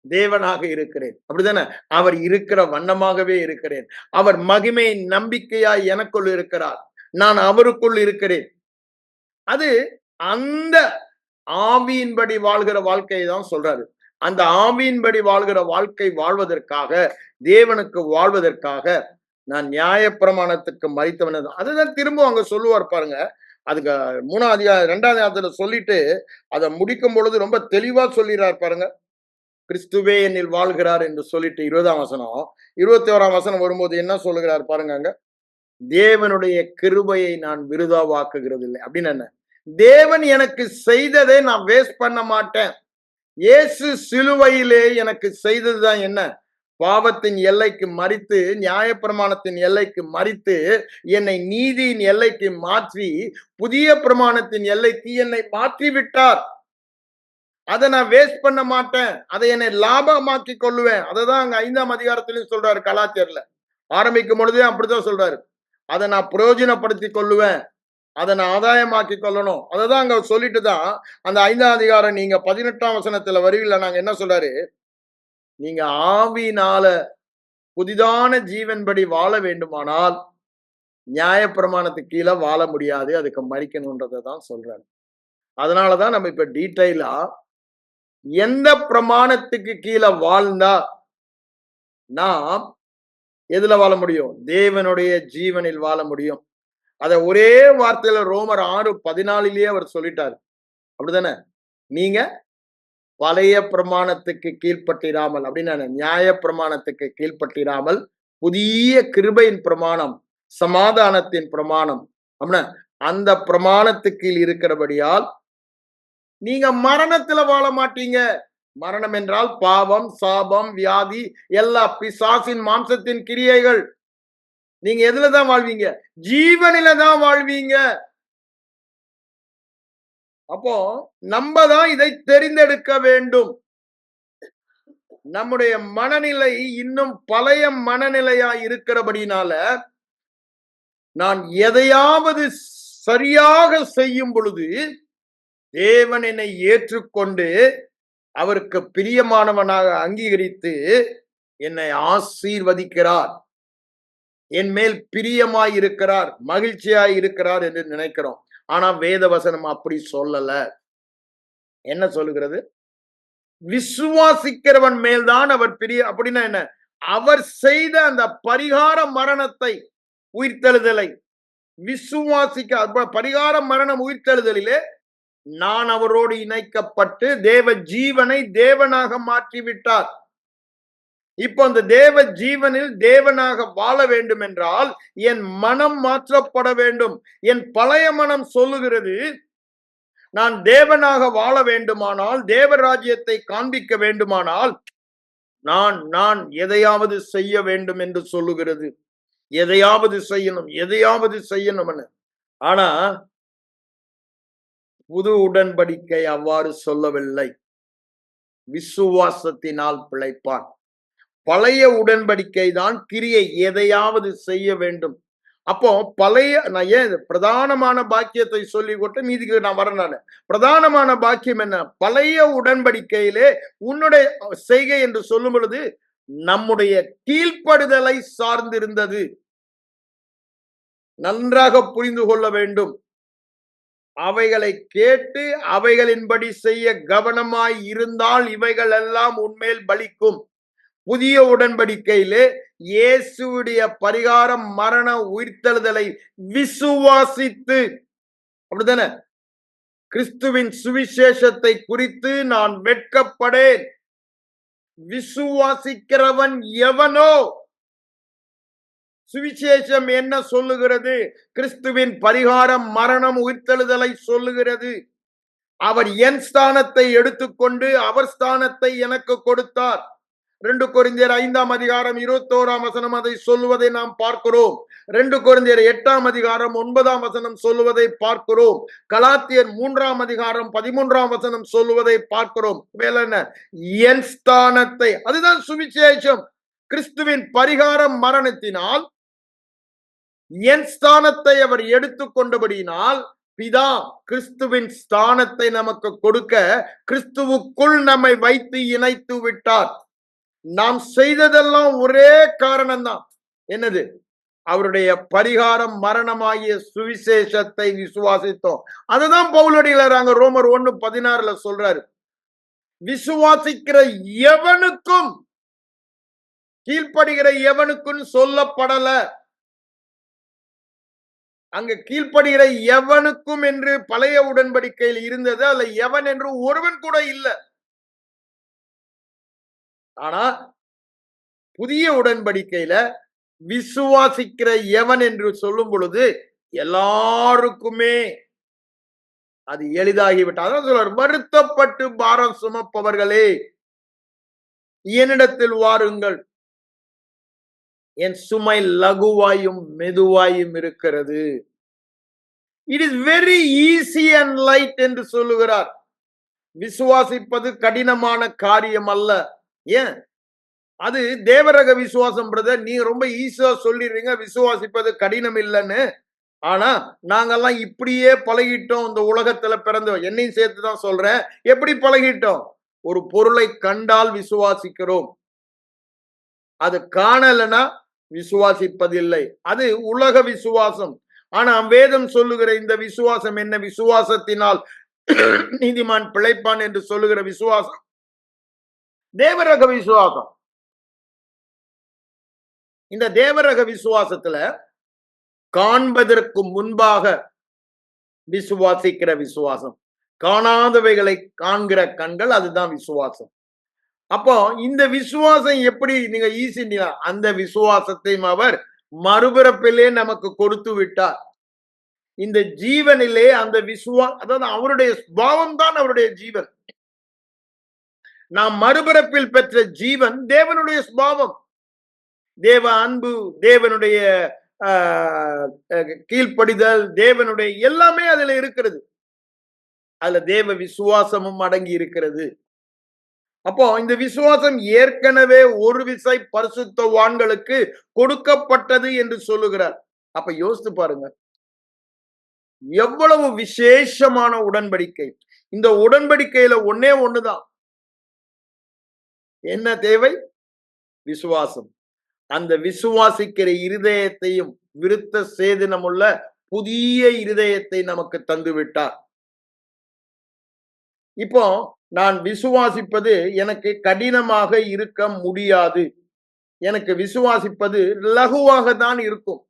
தேவனாக இருக்கிறேன். அப்படித்தானே? அவர் இருக்கிற வண்ணமாகவே இருக்கிறேன். அவர் மகிமையின் நம்பிக்கையாய் எனக்குள் இருக்கிறார். நான் அவருக்குள் இருக்கிறேன். அது அந்த ஆவியின்படி வாழ்கிற வாழ்க்கையை தான் சொல்றாரு. அந்த ஆவியின்படி வாழ்கிற வாழ்க்கை வாழ்வதற்காக, தேவனுக்கு வாழ்வதற்காக நான் நியாயப்பிரமாணத்துக்கு மரித்தவன். அதுதான் திரும்ப அங்க சொல்லுவார் பாருங்க. அதுக்கு 3ஆம் அதிகாரம் 2ஆம் அதிகாரத்துல சொல்லிட்டு அதை முடிக்கும் பொழுது ரொம்ப தெளிவா சொல்லிடுறார் பாருங்க. கிறிஸ்துவே என்னில் வாழ்கிறார் என்று சொல்லிட்டு 20ஆம் வசனம், 21ஆம் வசனம் வரும்போது என்ன சொல்லுகிறார் பாருங்க. அங்க தேவனுடைய கிருபையை நான் விருதாவாக்குகிறது இல்லை அப்படின்னு என்ன, தேவன் எனக்கு செய்ததை நான் வேஸ்ட் பண்ண மாட்டேன். இயேசு சிலுவையிலே எனக்கு செய்ததுதான் என்ன, பாவத்தின் எல்லைக்கு மறித்து, நியாயப்பிரமாணத்தின் எல்லைக்கு மறித்து, என்னை நீதியின் எல்லைக்கு மாற்றி, புதிய பிரமாணத்தின் எல்லைக்கு என்னை மாற்றி விட்டார். அதை நான் வேஸ்ட் பண்ண மாட்டேன். அதை என்னை லாபமாக்கி கொள்ளுவேன். அததான் அங்க 5ஆம் அதிகாரத்திலும் சொல்றாரு. கலாச்சாரத்துல ஆரம்பிக்கும் பொழுதே அப்படிதான் சொல்றாரு. அதை நான் பிரயோஜனப்படுத்தி கொள்ளுவேன், அதை நான் ஆதாயமாக்கி கொள்ளணும். அதைதான் அங்க சொல்லிட்டு தான் அந்த 5ஆம் அதிகாரம் நீங்க 18ஆம் வசனத்துல வருவீங்களா, நாங்க என்ன சொல்றாரு, நீங்க ஆவியினால புதிதான ஜீவன்படி வாழ வேண்டுமானால் நியாயப்பிரமாணத்துக்கு கீழே வாழ முடியாது, அதுக்கு மறிக்கணும்ன்றதை தான் சொல்றாரு. அதனாலதான் நம்ம இப்ப டீட்டெயிலா எந்த பிரமாணத்துக்கு கீழே வாழ்ந்தா நாம் எதுல வாழ முடியும், தேவனுடைய ஜீவனில் வாழ முடியும். அத ஒரே வார்த்தையில ரோமர் 6:14 அவர் சொல்லிட்டாரு. அப்படித்தானே? நீங்க பழைய பிரமாணத்துக்கு கீழ்ப்பட்டிராமல், அப்படின்னு நியாய பிரமாணத்துக்கு கீழ்ப்பட்டிராமல் புதிய கிருபையின் பிரமாணம், சமாதானத்தின் பிரமாணம் அப்படின்னா அந்த பிரமாணத்துக்கு இருக்கிறபடியால் நீங்க மரணத்துல வாழ மாட்டீங்க. மரணம் என்றால் பாவம், சாபம், வியாதி, எல்லா பிசாசின் மாம்சத்தின் கிரியைகள். நீங்க எதுலதான் வாழ்வீங்க? ஜீவனில தான் வாழ்வீங்க. அப்போ நம்ம தான் இதை தெரிந்தெடுக்க வேண்டும். நம்முடைய மனநிலை இன்னும் பழைய மனநிலையா இருக்கிறபடினால நான் எதையாவது சரியாக செய்யும் பொழுது தேவன் என்னை ஏற்றுக்கொண்டு அவருக்கு பிரியமானவனாக அங்கீகரித்து என்னை ஆசீர்வதிக்கிறார், என் மேல் பிரியமாய் இருக்கிறார், மகிழ்ச்சியாய் இருக்கிறார் என்று நினைக்கிறோம். ஆனா வேத வசனம் அப்படி சொல்லல. என்ன சொல்லுகிறது? விசுவாசிக்கிறவன் மேல்தான் அவர் பிரிய. அப்படின்னா என்ன, அவர் செய்த அந்த பரிகார மரணத்தை, உயிர்த்தெழுதலை விசுவாசிக்க, பரிகார மரணம் உயிர்த்தெழுதலிலே நான் அவரோடு இணைக்கப்பட்டு தேவ ஜீவனை தேவனாக மாற்றிவிட்டார். இப்ப அந்த தேவ ஜீவனில் தேவனாக வாழ வேண்டும் என்றால் என் மனம் மாற்றப்பட வேண்டும். என் பழைய மனம் சொல்லுகிறது, நான் தேவனாக வாழ வேண்டுமானால், தேவராஜ்யத்தை காண்பிக்க வேண்டுமானால் நான் எதையாவது செய்ய வேண்டும் என்று சொல்லுகிறது. எதையாவது செய்யணும், எதையாவது செய்யணும். ஆனா புது உடன்படிக்கை அவ்வாறு சொல்லவில்லை. விசுவாசத்தினால் பிழைப்பான். பழைய உடன்படிக்கை தான் கிரியை, எதையாவது செய்ய வேண்டும். அப்போ பழைய, நான் ஏன் பிரதானமான பாக்கியத்தை சொல்லி கொண்டு மீதிக்கு நான் வரேன். பிரதானமான பாக்கியம் என்ன? பழைய உடன்படிக்கையிலே உன்னுடைய செய்கை என்று சொல்லும் பொழுது நம்முடைய கீழ்ப்படுதலை சார்ந்திருந்தது. நன்றாக புரிந்து கொள்ள வேண்டும். அவைகளை கேட்டு அவைகளின்படி செய்ய கவனமாய் இருந்தால் இவைகள் எல்லாம் உன்மேல் பலிக்கும். புதிய உடன்படிக்கையிலே இயேசுடைய பரிகாரம் மரண உயிர்த்தெழுதலை விசுவாசித்து, அப்படித்தானே, கிறிஸ்துவின் சுவிசேஷத்தை குறித்து நான் வெட்கப்படேன், விசுவாசிக்கிறவன் எவனோ. சுவிசேஷம் என்ன சொல்லுகிறது? கிறிஸ்துவின் பரிகாரம் மரணம் உயிர்த்தெழுதலை சொல்லுகிறது. அவர் என் ஸ்தானத்தை எடுத்துக்கொண்டு அவர் ஸ்தானத்தை எனக்கு கொடுத்தார். 2 கொரிந்தியர் 5ஆம் அதிகாரம் 21ஆம் வசனம் அதை சொல்லுவதை நாம் பார்க்கிறோம். 2 கொரிந்தியர் 8ஆம் அதிகாரம் 9ஆம் வசனம் சொல்லுவதை பார்க்கிறோம். கலாத்தியர் 3ஆம் அதிகாரம் 13ஆம் வசனம் சொல்லுவதை பார்க்கிறோம். வேலை என்ன? என் ஸ்தானத்தை, அதுதான் சுவிசேஷம். கிறிஸ்துவின் பரிகாரம் மரணத்தினால் என் ஸ்தானத்தை அவர் எடுத்துக்கொண்டபடியினால் பிதா கிறிஸ்துவின் ஸ்தானத்தை நமக்கு கொடுக்க கிறிஸ்துவுக்குள் நம்மை வைத்து இணைத்து விட்டார். நாம் செய்ததெல்லாம் ஒரே காரணம்தான். என்னது? அவருடைய பரிகாரம் மரணமாகிய சுவிசேஷத்தை விசுவாசித்தோம். அதுதான் பவுலடிகளார் அங்க ரோமர் 1:16 சொல்றாரு. விசுவாசிக்கிற எவனுக்கும், கீழ்ப்படுகிற எவனுக்கும் சொல்லப்படல. அங்க கீழ்ப்படுகிற எவனுக்கும் என்று பழைய உடன்படிக்கையில் இருந்தது. அல்ல எவன் என்று ஒருவன் கூட இல்லை. ஆனா புதிய உடன்படிக்கையில விசுவாசிக்கிற எவன் என்று சொல்லும் பொழுது எல்லாருக்குமே அது எளிதாகிவிட்டது. சொல்றார், வருத்தப்பட்டு பாரம் சுமப்பவர்களே என்னிடத்தில் வாருங்கள், என் சுமை லகுவாயும் மெதுவாயும் இருக்கிறது. It is very easy and light என்று சொல்லுகிறார். விசுவாசிப்பது கடினமான காரியம் அல்ல. ஏன்? அது தேவரக விசுவாசம் பிரதர். நீ ரொம்ப ஈஸியா சொல்லிடுறீங்க விசுவாசிப்பது கடினம் இல்லைன்னு. ஆனா நாங்கெல்லாம் இப்படியே பழகிட்டோம். இந்த உலகத்துல பிறந்தோம், என்னையும் சேர்த்துதான் சொல்றேன். எப்படி பழகிட்டோம்? ஒரு பொருளை கண்டால் விசுவாசிக்கிறோம், அது காணலனா விசுவாசிப்பதில்லை. அது உலக விசுவாசம். ஆனா வேதம் சொல்லுகிற இந்த விசுவாசம் என்ன? விசுவாசத்தினால் நீதிமான் பிழைப்பான் என்று சொல்லுகிற விசுவாசம் தேவரக விசுவாசம். இந்த தேவரக விசுவாசத்துல காண்பதற்கு முன்பாக விசுவாசிக்கிற விசுவாசம், காணாதவைகளை காண்கிற கண்கள், அதுதான் விசுவாசம். அப்போ இந்த விசுவாசம் எப்படி நீங்க ஈஸி? அந்த விசுவாசத்தையும் அவர் மறுபிறப்பிலே நமக்கு கொடுத்து விட்டார். இந்த ஜீவனிலே அந்த அதாவது அவருடைய சுபாவம் தான் அவருடைய ஜீவன். நாம் மறுபிறப்பில் பெற்ற ஜீவன் தேவனுடைய சுபாவம், தேவ அன்பு, தேவனுடைய கீழ்ப்படிதல், தேவனுடைய எல்லாமே அதுல இருக்கிறது. அதுல தேவ விசுவாசமும் அடங்கி இருக்கிறது. அப்போ இந்த விசுவாசம் ஏற்கனவே ஒரு விசை பரிசுத்தவான்களுக்கு கொடுக்கப்பட்டது என்று சொல்லுகிறார். அப்ப யோசித்து பாருங்க, எவ்வளவு விசேஷமான உடன்படிக்கை. இந்த உடன்படிக்கையில ஒன்னே ஒண்ணுதான். என்ன தேவை? விசுவாசம். அந்த விசுவாசிக்கிற இருதயத்தையும் விருத்த சேதனமுள்ள புதிய இருதயத்தை நமக்கு தந்து விட்டார். இப்போ நான் விசுவாசிப்பது எனக்கு கடினமாக இருக்க முடியாது. எனக்கு விசுவாசிப்பது லகுவாக தான் இருக்கும்,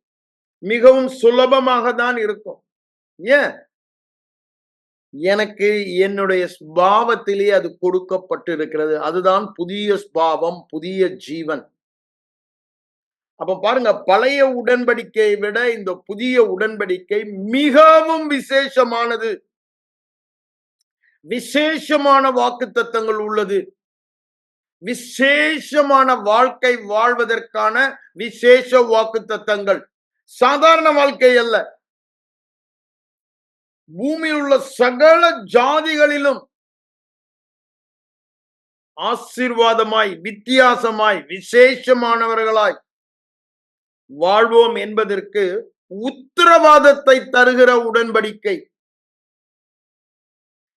மிகவும் சுலபமாக தான் இருக்கும். ஏன்? எனக்கு என்னுடைய ஸ்பாவத்திலே அது கொடுக்கப்பட்டு இருக்கிறது. அதுதான் புதிய ஸ்பாவம், புதிய ஜீவன். அப்ப பாருங்க, பழைய உடன்படிக்கையை விட இந்த புதிய உடன்படிக்கை மிகவும் விசேஷமானது. விசேஷமான வாக்குத்தத்தங்கள் உள்ளது. விசேஷமான வாழ்க்கை வாழ்வதற்கான விசேஷ வாக்குத்தத்தங்கள். சாதாரண வாழ்க்கை அல்ல. பூமியில் உள்ள சகல ஜாதிகளிலும் ஆசீர்வாதமாய், வித்தியாசமாய், விசேஷமானவர்களாய் வாழ்வோம் என்பதற்கு உத்தரவாதத்தை தருகிற உடன்படிக்கை.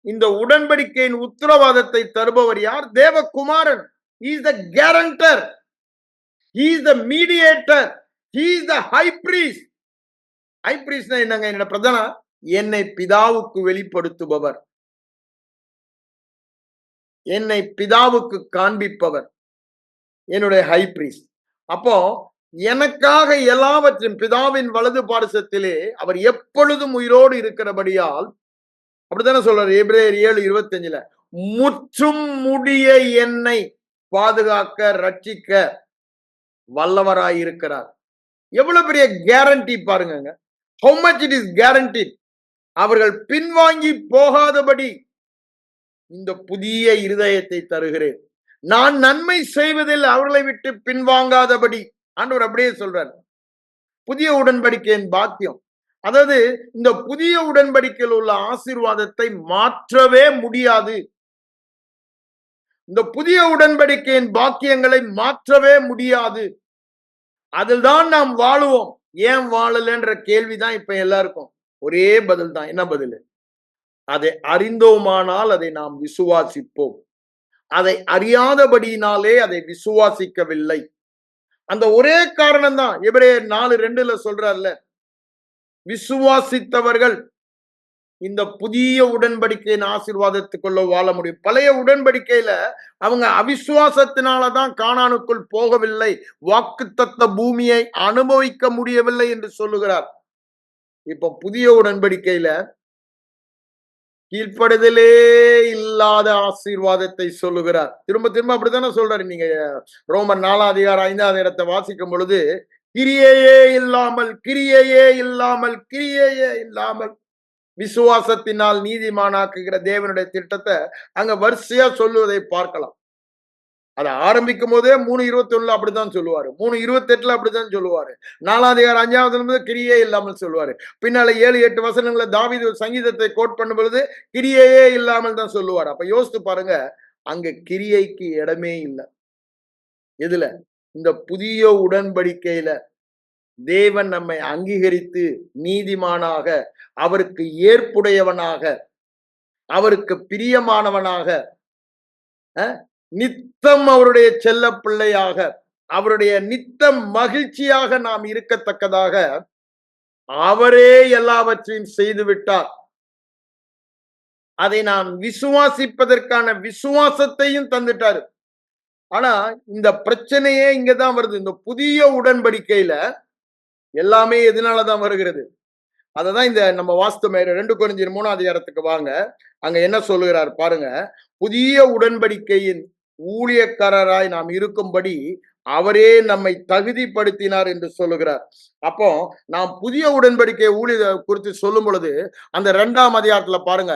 இந்த உடன்படிக்கையின் உத்தரவாதத்தை தருபவர் யார்? தேவகுமாரன். He is the guarantor. He is the mediator. He is the high priest. High priest என்னங்க? என்னோட பிரதான என்னை பிதாவுக்கு வெளிப்படுத்துபவர், என்னை பிதாவுக்கு காண்பிப்பவர் என்னுடைய ஹை பிரீஸ்ட். அப்போ எனக்காக எல்லாவற்றையும் பிதாவின் வலது பாரசத்திலே அவர் எப்பொழுதும் உயிரோடு இருக்கிறபடியால், அப்படித்தானே சொல்றாரு எபிரேயர் 7:25, முற்றும் முடிய என்னை பாதுகாக்க ரட்சிக்க வல்லவராயிருக்கிறார். எவ்வளவு பெரிய கேரண்டி பாருங்க. how much it is guaranteed. அவர்கள் பின்வாங்கி போகாதபடி இந்த புதிய இருதயத்தை தருகிறேன். நான் நன்மை செய்வதில் அவர்களை விட்டு பின்வாங்காதபடி. ஆண்டவர் அப்படியே சொல்றார். புதிய உடன்படிக்கையின் பாக்கியம், அதாவது இந்த புதிய உடன்படிக்கையில் உள்ள ஆசீர்வாதத்தை மாற்றவே முடியாது. இந்த புதிய உடன்படிக்கையின் பாக்கியங்களை மாற்றவே முடியாது. அதில்தான் நாம் வாழுவோம். ஏன் வாழலன்ற கேள்விதான் இப்ப எல்லாருக்கும். ஒரே பதில் தான். என்ன பதில்? அதை அறிந்தோமானால் அதை நாம் விசுவாசிப்போம். அதை அறியாதபடியினாலே அதை விசுவாசிக்கவில்லை. அந்த ஒரே காரணம் தான். எபிரேயர் 4:2 சொல்றார்ல, விசுவாசித்தவர்கள் இந்த புதிய உடன்படிக்கையின் ஆசீர்வாதத்துக்குள்ள வாழ முடியும். பழைய உடன்படிக்கையில அவங்க அவிசுவாசத்தினாலதான் கானானுக்குள் போகவில்லை, வாக்குத்தத்த பூமியை அனுபவிக்க முடியவில்லை என்று சொல்லுகிறார். இப்ப புதிய உடன்படிக்கையில கீழ்ப்படுதலே இல்லாத ஆசீர்வாதத்தை சொல்லுகிறார். திரும்ப திரும்ப அப்படித்தானே சொல்றாரு. நீங்க ரோமர் 4:5 வாசிக்கும் பொழுது, கிரியையே இல்லாமல் கிரியையே இல்லாமல் கிரியையே இல்லாமல் விசுவாசத்தினால் நீதிமானாக்குகிற தேவனுடைய திட்டத்தை அங்க வரிசையா சொல்லுவதை பார்க்கலாம். அதை ஆரம்பிக்கும் போதே 3:21 அப்படித்தான் சொல்லுவாரு, 3:28 அப்படித்தான் சொல்லுவாரு, 4:5 கிரியே இல்லாமல் சொல்லுவாரு. பின்னால 7-8 வசனங்களை தாவீது சங்கீதத்தை கோட் பண்ணும் பொழுது கிரியையே இல்லாமல் தான் சொல்லுவாரு. அப்ப யோசித்து பாருங்க, அங்க கிரியைக்கு இடமே இல்லை. எதுல? இந்த புதிய உடன்படிக்கையில தேவன் நம்மை அங்கீகரித்து நீதிமானாக, அவருக்கு ஏற்புடையவனாக, அவருக்கு பிரியமானவனாக, நித்தம் அவருடைய செல்ல பிள்ளையாக, அவருடைய நித்தம் மகிழ்ச்சியாக நாம் இருக்கத்தக்கதாக அவரே எல்லாவற்றையும் செய்து விட்டார். அதை நாம் விசுவாசிப்பதற்கான விசுவாசத்தையும் தந்துட்டாரு. ஆனா இந்த பிரச்சனையே இங்கதான் வருது. இந்த புதிய உடன்படிக்கையில எல்லாமே எதனாலதான் வருகிறது? அததான் இந்த நம்ம வாஸ்து 2 கொரிந்தியர் 3 வாங்க. அங்க என்ன சொல்லுகிறார் பாருங்க. புதிய உடன்படிக்கையின் ஊழியக்காரராய் நாம் இருக்கும்படி அவரே நம்மை தகுதிப்படுத்தினார் என்று சொல்லுகிறார். அப்போ நாம் புதிய உடன்படிக்கை ஊழிய குறித்து சொல்லும் பொழுது அந்த 2 பாருங்க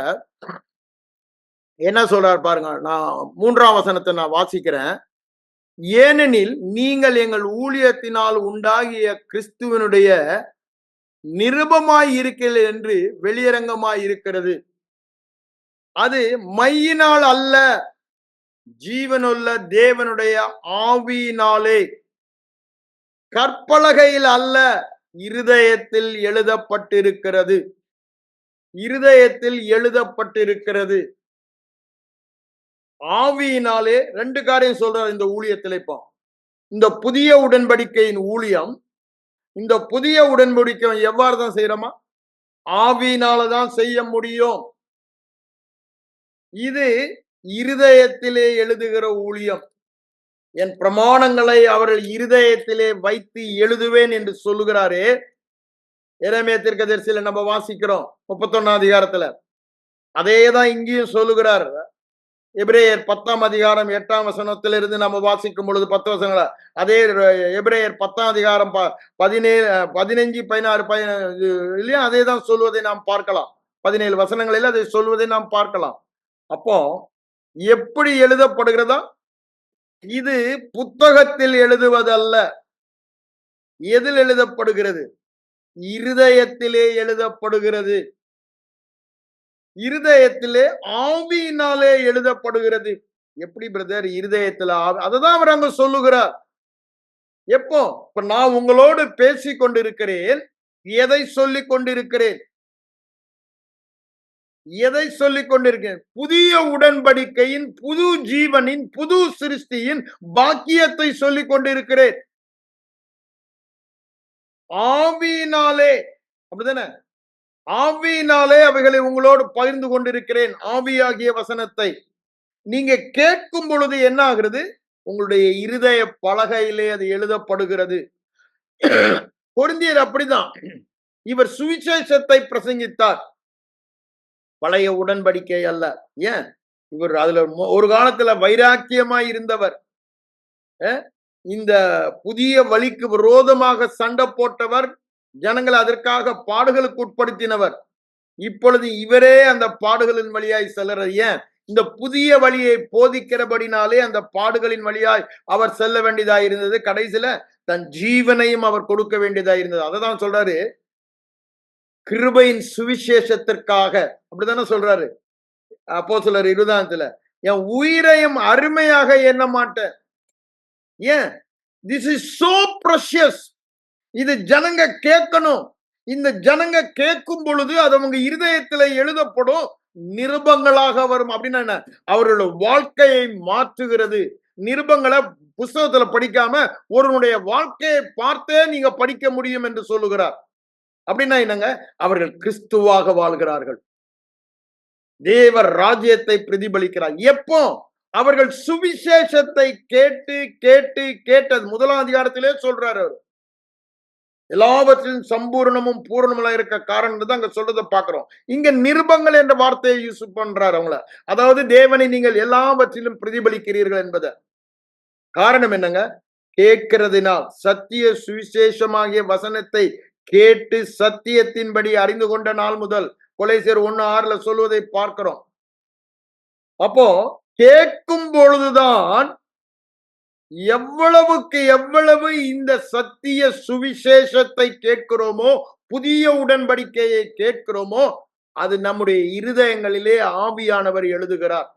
என்ன சொல்றார் பாருங்க. நான் 3 வசனத்தை நான் வாசிக்கிறேன். ஏனெனில் நீங்கள் எங்கள் ஊழியத்தினால் உண்டாகிய கிறிஸ்துவனுடைய நிருபமாய் இருக்கிறது என்று வெளியரங்கமாய் இருக்கிறது. அது மையினால் அல்ல, ஜீவனுள்ள தேவனுடைய ஆவியினாலே, கற்பலகையில் அல்ல, இருதயத்தில் எழுதப்பட்டிருக்கிறது. இருதயத்தில் எழுதப்பட்டிருக்கிறது. ஆவியினாலே 2 காரியம் சொல்றார் இந்த ஊழியத்தில். இப்போ இந்த புதிய உடன்படிக்கையின் ஊழியம், இந்த புதிய உடன்படிக்கை எவ்வாறு தான் செய்யறோமா? ஆவியினாலதான் செய்ய முடியும். இது இருதயத்திலே எழுதுகிற ஊழியம். என் பிரமாணங்களை அவர்கள் இருதயத்திலே வைத்து எழுதுவேன் என்று சொல்லுகிறாரே. எரேமியா தீர்க்கதரிசியில நம்ம வாசிக்கிறோம் 31 அதேதான் இங்கேயும் சொல்லுகிறார். எபிரேயர் 10 நம்ம வாசிக்கும் பொழுது 10 வசனங்கள அதே எபிரேயர் 10 17 15 16 இல்லையா, அதே தான் சொல்வதை நாம் பார்க்கலாம். 17 வசனங்களில் அதை சொல்வதை நாம் பார்க்கலாம். அப்போ எப்படி எழுதப்படுகிறதா? இது புத்தகத்தில் எழுதுவதல்ல. எதில் எழுதப்படுகிறது? இருதயத்திலே எழுதப்படுகிறது. இருதயத்திலே ஆவியினாலே எழுதப்படுகிறது. எப்படி பிரதர் இருதயத்துல ஆவி? அததான் அவர் அங்க சொல்லுகிறார். எப்போ? இப்ப நான் உங்களோடு பேசிக் கொண்டிருக்கிறேன். எதை சொல்லிக் கொண்டிருக்கிறேன்? எதை சொல்லிக் கொண்டிருக்கிறேன்? புதிய உடன்படிக்கையின், புது ஜீவனின், புது சிருஷ்டியின் பாக்கியத்தை சொல்லிக் கொண்டிருக்கிறேன். ஆவியினாலே, அப்படிதானே? ஆவியினாலே அவைகளை உங்களோடு பகிர்ந்து கொண்டிருக்கிறேன். ஆவியாகிய வசனத்தை நீங்க கேட்கும் பொழுது என்ன ஆகிறது? உங்களுடைய இருதய பலகையிலே அது எழுதப்படுகிறது. கொரிந்தியர் அப்படிதான். இவர் சுவிசேஷத்தை பிரசங்கித்தார், பழைய உடன்படிக்கை அல்ல. ஏன்? இவர் அதுல ஒரு காலத்துல வைராக்கியமாய் இருந்தவர். இந்த புதிய வழிக்கு விரோதமாக சண்டை போட்டவர், ஜனங்களை அதற்காக பாடுகளுக்கு உட்படுத்தினவர். இப்பொழுது இவரே அந்த பாடுகளின் வழியாய் செல்லுறது. ஏன்? இந்த புதிய வழியை போதிக்கிறபடினாலே அந்த பாடுகளின் வழியாய் அவர் செல்ல வேண்டியதா இருந்தது. கடைசியில தன் ஜீவனையும் அவர் கொடுக்க வேண்டியதா இருந்தது. அததான் சொல்றாரு, கிருபையின் சுவிசேஷத்திற்காக. அப்படித்தானே சொல்றாரு அப்போஸ்தலர் 20 என் உயிரையும் அருமையாக எண்ண மாட்டேன். ஏன்? This is so precious. இது ஜனங்க கேட்கணும். இந்த ஜனங்க கேட்கும் பொழுது அது அவங்க இருதயத்துல எழுதப்படும், நிருபங்களாக வரும். அப்படின்னா என்ன? அவர்களோட வாழ்க்கையை மாற்றுகிறது. நிருபங்களை புஸ்தகத்துல படிக்காம ஒருவனுடைய வாழ்க்கையை பார்த்தே நீங்க படிக்க முடியும் என்று சொல்லுகிறார். அப்படின்னா என்னங்க? அவர்கள் கிறிஸ்துவாக வாழ்கிறார்கள். தேவர் ராஜ்யத்தை பிரதிபலிக்கிறார். எப்போ? அவர்கள் சுவிசேஷத்தை கேட்டு கேட்டு கேட்டது. 1ஆம் அதிகாரத்திலே சொல்றாரு அவர். எல்லாவற்றிலும் சம்பூர்ணமும் பூரணமும் இருக்க காரணம் தான் அங்க சொல்றதை பார்க்கிறோம். இங்க நிருபங்கள் என்ற வார்த்தையை யூஸ் பண்றாரு அவங்கள. அதாவது தேவனை நீங்கள் எல்லாவற்றிலும் பிரதிபலிக்கிறீர்கள் என்பதை. காரணம் என்னங்க? கேட்கிறதினால், சத்திய சுவிசேஷமாகிய வசனத்தை கேட்டு சத்தியத்தின்படி அறிந்து கொண்ட நாள் முதல், கொலைசேர் 1:6 சொல்வதை பார்க்கிறோம். அப்போ கேட்கும் பொழுதுதான் எவ்வளவுக்கு எவ்வளவு இந்த சத்திய சுவிசேஷத்தை கேட்கிறோமோ, புதிய உடன்படிக்கையை கேட்கிறோமோ, அது நம்முடைய இருதயங்களிலே ஆவியானவர் எழுதுகிறார்.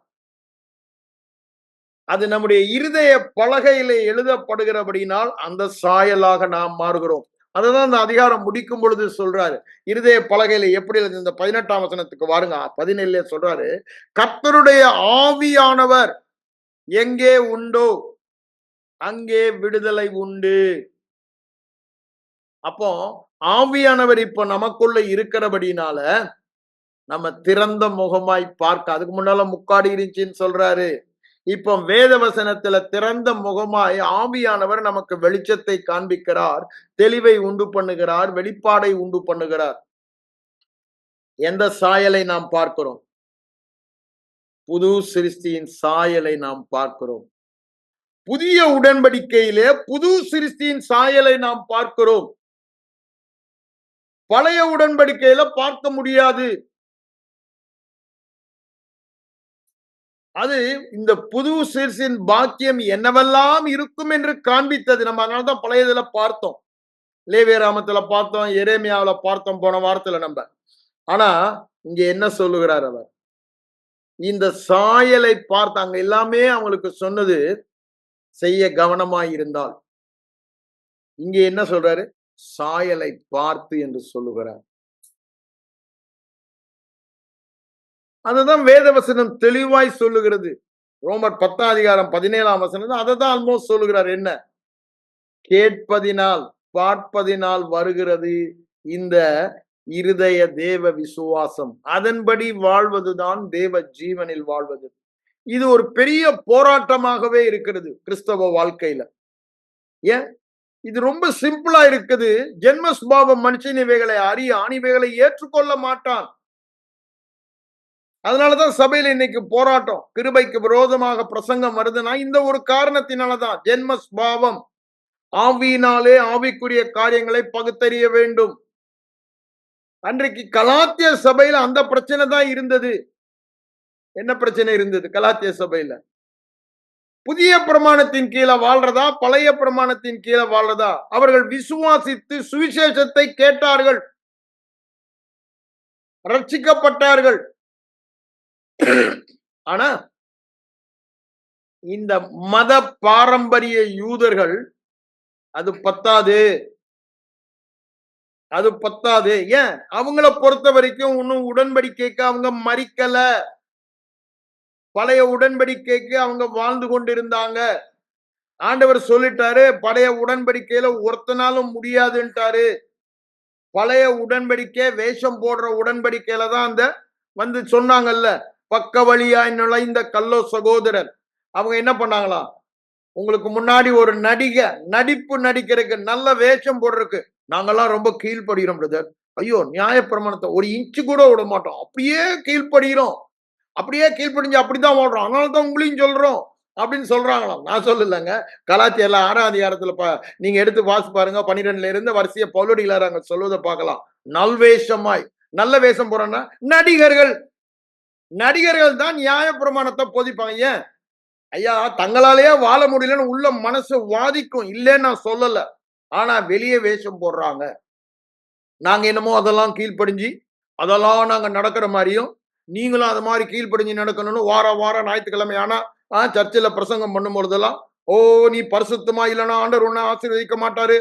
அது நம்முடைய இருதய பலகையிலே எழுதப்படுகிறபடினால் அந்த சாயலாக நாம் மாறுகிறோம். அதுதான் அந்த அதிகாரம் முடிக்கும் பொழுது சொல்றாரு. இருதய பலகையில எப்படி இந்த 18ஆம் வசனத்துக்கு வாருங்க. 17 சொல்றாரு, கர்த்தருடைய ஆவியானவர் எங்கே உண்டோ அங்கே விடுதலை உண்டு. அப்போ ஆவியானவர் இப்ப நமக்குள்ள இருக்கிறபடினால நம்ம திறந்த முகமாய் பார்க்க, அதுக்கு முன்னால முக்காடி இருந்துச்சுன்னு சொல்றாரு. இப்போ வேத வசனத்துல திறந்த முகமாய் ஆவியானவர் நமக்கு வெளிச்சத்தை காண்பிக்கிறார், தெளிவை உண்டு பண்ணுகிறார், வெளிப்பாடை உண்டு பண்ணுகிறார். எந்த சாயலை நாம் பார்க்கிறோம்? புது சிருஷ்டியின் சாயலை நாம் பார்க்கிறோம். புதிய உடன்படிக்கையிலே புது சிருஷ்டியின் சாயலை நாம் பார்க்கிறோம். பழைய உடன்படிக்கையில பார்க்க முடியாது. அது இந்த புது சிருஷ்டியின் பாக்கியம் என்னவெல்லாம் இருக்கும் என்று காண்பித்தது. நம்ம அதனாலதான் பழையதுல பார்த்தோம், லேவியராமத்துல பார்த்தோம், எரேமியாவுல பார்த்தோம் போன வாரத்துல நம்ம. ஆனா இங்க என்ன சொல்லுகிறார் அவர்? இந்த சாயலை பார்த்து அங்க எல்லாமே அவங்களுக்கு சொன்னது செய்ய கவனமாய் இருந்தால், இங்க என்ன சொல்றாரு? சாயலை பார்த்து என்று சொல்லுகிறார். அதுதான் வேதவசனம் தெளிவாய் சொல்லுகிறது. ரோமர் 10ஆம் அதிகாரம் 17ஆம் வசனம் அதைதான் ஆல்மோஸ்ட் சொல்லுகிறார். என்ன? கேட்பதினால் பார்ப்பதினால் வருகிறது இந்த இருதய தேவ விசுவாசம், அதன்படி வாழ்வதுதான் தேவ ஜீவனில் வாழ்வது. இது ஒரு பெரிய போராட்டமாகவே இருக்கிறது கிறிஸ்தவ வாழ்க்கையில. ஏன்? இது ரொம்ப சிம்பிளா இருக்குது. ஜென்ம சுபாவம் மனுஷன் இவைகளை அறியான், இவைகளை ஏற்றுக்கொள்ள மாட்டான். அதனாலதான் சபையில இன்னைக்கு போராட்டம், கிருபைக்கு விரோதமாக பிரசங்கம் வருதுன்னா இந்த ஒரு காரணத்தினாலதான். ஜென்ம சுபாவம், ஆவியினாலே ஆவிக்குரிய காரியங்களை பகுத்தறிய வேண்டும். அன்றைக்கு கலாத்திய சபையில அந்த பிரச்சனை தான் இருந்தது. என்ன பிரச்சனை இருந்தது கலாத்திய சபையில? புதிய பிரமாணத்தின் கீழே வாழ்றதா, பழைய பிரமாணத்தின் கீழே வாழ்றதா? அவர்கள் விசுவாசித்து சுவிசேஷத்தை கேட்டார்கள், ரட்சிக்கப்பட்டார்கள். ஆனா இந்த மத பாரம்பரிய யூதர்கள் அது பத்தாது, அது பத்தாது. ஏன்? அவங்கள பொறுத்த வரைக்கும் இன்னும் உடன்படிக்கைக்கு அவங்க மறிக்கல, பழைய உடன்படிக்கைக்கு அவங்க வாழ்ந்து கொண்டிருந்தாங்க. ஆண்டவர் சொல்லிட்டாரு, பழைய உடன்படிக்கையில ஒருத்தனாலும் முடியாதுன்ட்டாரு. பழைய உடன்படிக்கை வேஷம் போடுற உடன்படிக்கையில தான் அந்த வந்து சொன்னாங்கல்ல, பக்க வழியாய் நுழைந்த கல்லோ சகோதரன். அவங்க என்ன பண்ணாங்களாம்? உங்களுக்கு முன்னாடி ஒரு நடிப்பு நடிக்கிறதுக்கு, நல்ல வேஷம் போடுறதுக்கு நாங்கெல்லாம் ரொம்ப கீழ்ப்படுகிறோம் பிரதர். ஐயோ, நியாயப்பிரமாணத்தை ஒரு இன்ச்சு கூட விட மாட்டோம், அப்படியே கீழ்ப்படுகிறோம், அப்படியே கீழ்ப்படிஞ்சு அப்படிதான் வாழ்றோம், அதனாலதான் உங்களையும் சொல்றோம் அப்படின்னு சொல்றாங்களாம். நான் சொல்லலைங்க. கலாத்தியர் 6ஆம் அதிகாரத்துல நீங்க எடுத்து வாசி பாருங்க. 12ல இருந்து வரிசைய பவுலடிகளார் அங்க சொல்வதை பார்க்கலாம். நல்வேஷமாய், நல்ல வேஷம் போறோம்னா நடிகர்கள் தான் நியாயப்பிரமாணத்தை போதிப்பாங்க. ஏன் ஐயா? தங்களாலேயே வாழ முடியலன்னு உள்ள மனசு வாதிக்கும், இல்லைன்னு நான் சொல்லல. ஆனா வெளியே வேஷம் போடுறாங்க. நாங்க என்னமோ அதெல்லாம் கீழ்ப்படிஞ்சு அதெல்லாம் நாங்க நடக்கிற மாதிரியும், நீங்களும் அது மாதிரி கீழ்ப்படிஞ்சு நடக்கணும்னு வாரம் ஞாயிற்றுக்கிழமை ஆனா சர்ச்சில் பிரசங்கம் பண்ணும் பொழுதெல்லாம், ஓ நீ பரிசுத்தமா இல்லைன்னா ஆண்டவர் உன்னை ஆசீர்வதிக்க மாட்டாரு,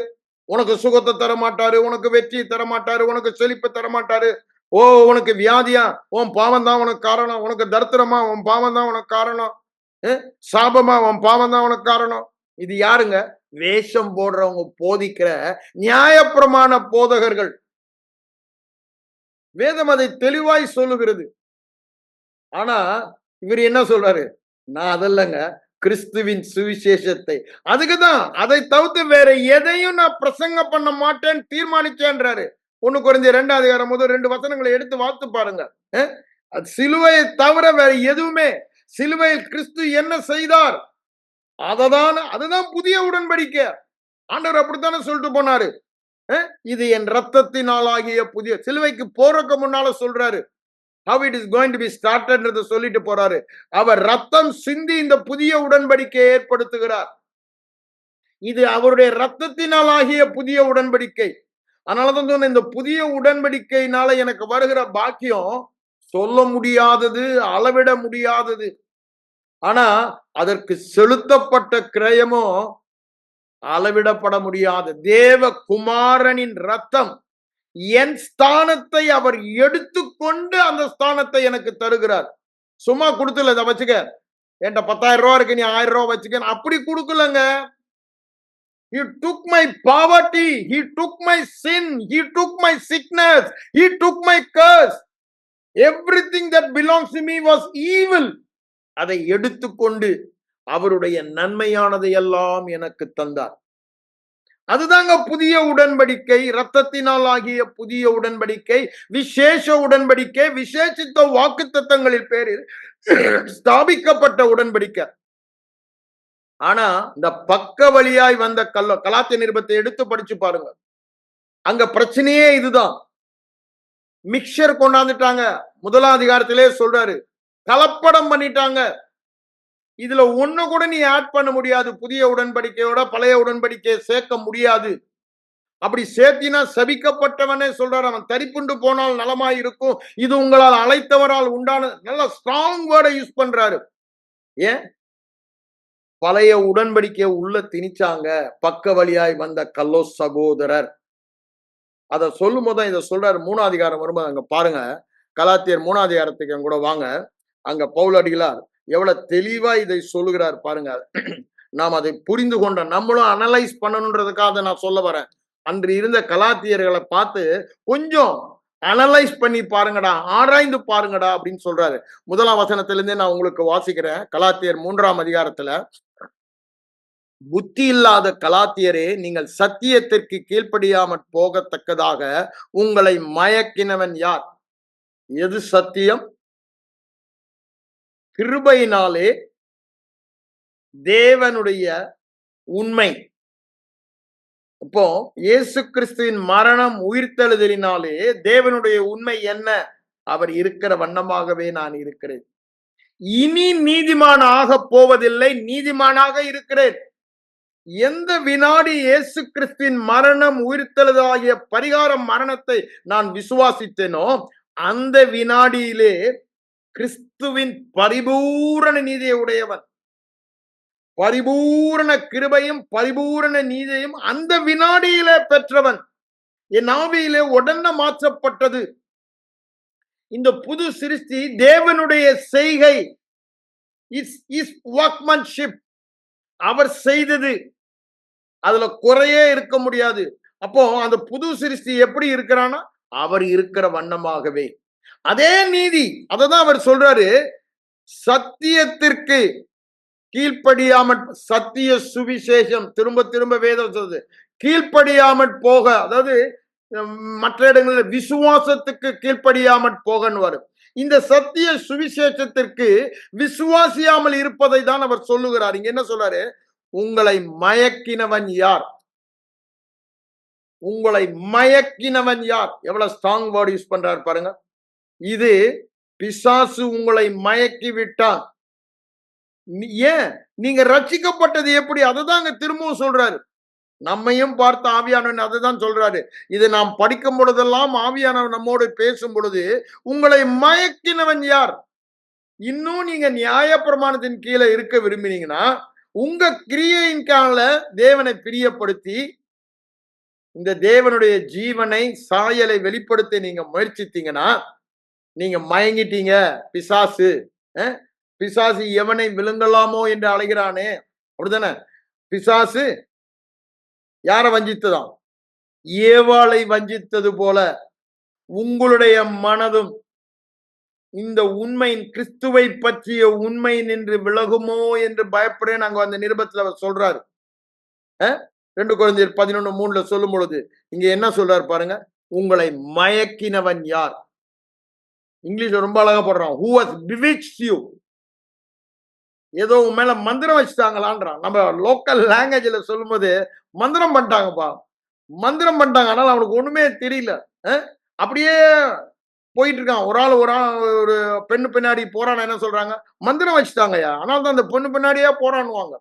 உனக்கு சுகத்தை தர மாட்டாரு, உனக்கு வெற்றியை தர மாட்டாரு, உனக்கு செழிப்பை தர மாட்டாரு. ஓ, உனக்கு வியாதியா, உன் பாவம் தான் உனக்கு காரணம். உனக்கு தரித்திரமா, உன் பாவம் தான் உனக்கு காரணம். சாபமா, உன் பாவம் தான் உனக்கு காரணம். இது யாருங்க? வேஷம் போடுறவங்க போதிக்கிற நியாயப்பிரமாண போதகர்கள். வேதம் அதை தெளிவாய் சொல்லுகிறது. ஆனா இவர் என்ன சொல்றாரு? நான் அதல்லங்க, கிறிஸ்துவின் சுவிசேஷத்தை. அதுக்குதான் அதை தவிர்த்து வேற எதையும் நான் பிரசங்க பண்ண மாட்டேன்னு தீர்மானிச்சேன்றாரு. 1 கொரிந்தியர் 2 அதிகாரம் முதல் 2 வசனங்களை எடுத்து வாசித்து பாருங்க. சிலுவையை தவிர வேற எதுவுமே, சிலுவையில் கிறிஸ்து என்ன செய்தார், அதுதான் புதிய உடன்படிக்கை. ஆண்டவர் அப்படித்தானே சொல்லிட்டு போனாரு. இது என் ரத்தத்தினால் ஆகிய புதிய, சிலுவைக்கு போறதுக்கு முன்னால சொல்றாரு. how it is going to be started என்று சொல்லிட்டு போறாரு. அவர் ரத்தம் சிந்தி இந்த புதிய உடன்படிக்கையை ஏற்படுத்துகிறார். இது அவருடைய ரத்தத்தினால் ஆகிய புதிய உடன்படிக்கை. அதனாலதான் சொன்ன, இந்த புதிய உடன்படிக்கையினால எனக்கு வருகிற பாக்கியம் சொல்ல முடியாதது, அளவிட முடியாதது. ஆனா அதற்கு செலுத்தப்பட்ட கிரயமோ அளவிடப்பட முடியாது. தேவ குமாரனின் ரத்தம் என் ஸ்தானத்தை அவர் எடுத்துக்கொண்டு அந்த ஸ்தானத்தை எனக்கு தருகிறார். சும்மா கொடுத்துல, இதை வச்சுக்க, என்கிட்ட 10,000 ரூபாய் இருக்கு, நீ 1000 ரூபாய் வச்சுக்க, அப்படி கொடுக்கலங்க. He took my poverty, he took my sin, he took my sickness, he took my curse. Everything that belongs to me was evil. அதை எடுத்துக்கொண்டு அவருடைய நன்மையானதை எல்லாம் எனக்கு தந்தார். அதுதாங்க புதிய உடன்படிக்கை, ரத்தத்தினால் ஆகிய புதிய உடன்படிக்கை, விசேஷ உடன்படிக்கை, விசேஷித்த வாக்குத்தத்தங்களின் பேரில் ஸ்தாபிக்கப்பட்ட உடன்படிக்கை. ஆனா இந்த பக்க வழியாய் வந்த கலாத்திய நிருபத்தை எடுத்து படிச்சு பாருங்க. அங்க பிரச்சனையே இதுதான். மிக்சர் கொண்டாந்துட்டாங்க. 1 அதிகாரத்திலே சொல்றாரு, கலப்படம் பண்ணிட்டாங்க. இதுல ஒண்ணு கூட நீ ஆட் பண்ண முடியாது. புதிய உடன்படிக்கையோட பழைய உடன்படிக்கையை சேர்க்க முடியாது. அப்படி சேர்த்தினா சபிக்கப்பட்டவனே சொல்றாரு, அவன் தரிப்புண்டு போனால் நலமாய் இருக்கும், இது உங்களால் அழைத்தவரால் உண்டான, நல்ல ஸ்ட்ராங் வேர்டை யூஸ் பண்றாரு. ஏன்? பழைய உடன்படிக்கையை உள்ள திணிச்சாங்க பக்க வழியாய் வந்த கல்லோ சகோதரர். அதை சொல்லும் போதுதான் இதை சொல்றாரு. 3 அதிகாரம் வரும்போது அங்க பாருங்க, கலாத்தியர் 3 அதிகாரத்துக்கு கூட வாங்க. அங்க பவுலடிகளார் எவ்வளவு தெளிவா இதை சொல்லுகிறார் பாருங்க. நாம் அதை புரிந்து கொண்ட, நம்மளும் அனலைஸ் பண்ணணுன்றதுக்காக நான் சொல்ல வரேன். அன்று இருந்த கலாத்தியர்களை பார்த்து கொஞ்சம் அனலைஸ் பண்ணி பாருங்கடா, ஆராய்ந்து பாருங்கடா அப்படின்னு சொல்றாரு. 1ஆம் வசனத்திலிருந்தே நான் உங்களுக்கு வாசிக்கிறேன். கலாத்தியர் 3ஆம் அதிகாரத்துல, புத்தி இல்லாத கலாத்தியரே, நீங்கள் சத்தியத்திற்கு கீழ்ப்படியாமற் போகத்தக்கதாக உங்களை மயக்கினவன் யார்? எது சத்தியம்? கிருபையினாலே தேவனுடைய உண்மை. இப்போ இயேசு கிறிஸ்துவின் மரணம் உயிர்த்தெழுதலினாலே தேவனுடைய உண்மை என்ன? அவர் இருக்கிற வண்ணமாகவே நான் இருக்கிறேன், இனி நீதிமான் ஆக போவதில்லை, நீதிமானாக இருக்கிறேன். எந்த வினாடி இயேசு கிறிஸ்துவின் மரணம் உயிர்த்தெழுதலாகிய பரிகார மரணத்தை நான் விசுவாசித்தேனோ அந்த வினாடியிலே கிறிஸ்துவின் பரிபூரண நீதியை உடையவன், பரிபூரண கிருபையும் பரிபூரண நீதியையும் அந்த வினாடியிலே பெற்றவன். என் ஆவியிலே உடனே மாற்றப்பட்டது. இந்த புது சிருஷ்டி தேவனுடைய செய்கை, ஒர்க்மன்ஷிப், அவர் செய்தது. அதுல குறையே இருக்க முடியாது. அப்போ அந்த புது சிருஷ்டி எப்படி இருக்கிறானா, அவர் இருக்கிற வண்ணமாகவே. அதே நீதி, அததான் அவர் சொல்றாரு, சத்தியத்திற்கு கீழ்ப்படியாமற், சத்திய சுவிசேஷம், திரும்ப திரும்ப வேதம் சொல்றது, கீழ்ப்படியாமற் போக, அதாவது மற்ற இடங்களில் விசுவாசத்துக்கு கீழ்ப்படியாமற் போகன்னு வரும். இந்த சத்திய சுவிசேஷத்திற்கு விசுவாசியாமல் இருப்பதை தான் அவர் சொல்லுகிறார். இங்க என்ன சொல்றாரு? உங்களை மயக்கினவன் யார்? உங்களை மயக்கினவன் யார்? எவ்வளவு ஸ்ட்ராங் வேர்ட் யூஸ் பண்றாரு பாருங்க. இது பிசாசு உங்களை மயக்கி விட்டான். ஏன்? நீங்க ரட்சிக்கப்பட்டது எப்படி? அதுதாங்க திரும்பவும் சொல்றாரு. நம்மையும் பார்த்து ஆவியானவன் அதுதான் சொல்றாரு. இது நாம் படிக்கும் பொழுதெல்லாம் ஆவியானவன் நம்மோடு பேசும் பொழுது, உங்களை மயக்கினவன் யார்? இன்னும் நீங்க நியாய பிரமாணத்தின் கீழே இருக்க விரும்பினீங்கன்னா, உங்க கிரியையின் கால தேவனை பிரியப்படுத்தி இந்த தேவனுடைய ஜீவனை சாயலை வெளிப்படுத்த நீங்க முயற்சித்தீங்கன்னா நீங்க மயங்கிட்டீங்க. பிசாசு பிசாசு எவனை விழுங்கலாமோ என்று அழைகிறானே, அப்படிதானே? பிசாசு யார வஞ்சித்ததாம்? ஏவாளை வஞ்சித்தது போல உங்களுடைய மனதும் இந்த உண்மையின் கிறிஸ்துவை பற்றிய உண்மை நின்று விலகுமோ என்று பயப்படுறேன். அங்க அந்த நிருபத்தில் அவர் சொல்றாரு. 2 கொரிந்தியர் 11:3 சொல்லும் பொழுது இங்க என்ன சொல்றாரு பாருங்க. உங்களை மயக்கினவன் யார்? இங்கிலீஷ்ல ரொம்ப அழகா போடுறான். Who has bewitched you? ஏதோ உன் மேல மந்திரம் வச்சுட்டாங்களான்றான். நம்ம லோக்கல் லாங்குவேஜ்ல சொல்லும்போது மந்திரம் பண்ணிட்டாங்கப்பா, மந்திரம் பண்ணிட்டாங்க. ஆனால் அவனுக்கு ஒண்ணுமே தெரியல. அப்படியே போயிட்டு இருக்கான். ஒரு ஆள் ஒரு பெண்ணு பின்னாடி போறான். என்ன சொல்றாங்க? மந்திரம் வச்சுட்டாங்கய்யா. ஆனால் தான் அந்த பொண்ணு பின்னாடியே போறான்னுவாங்க.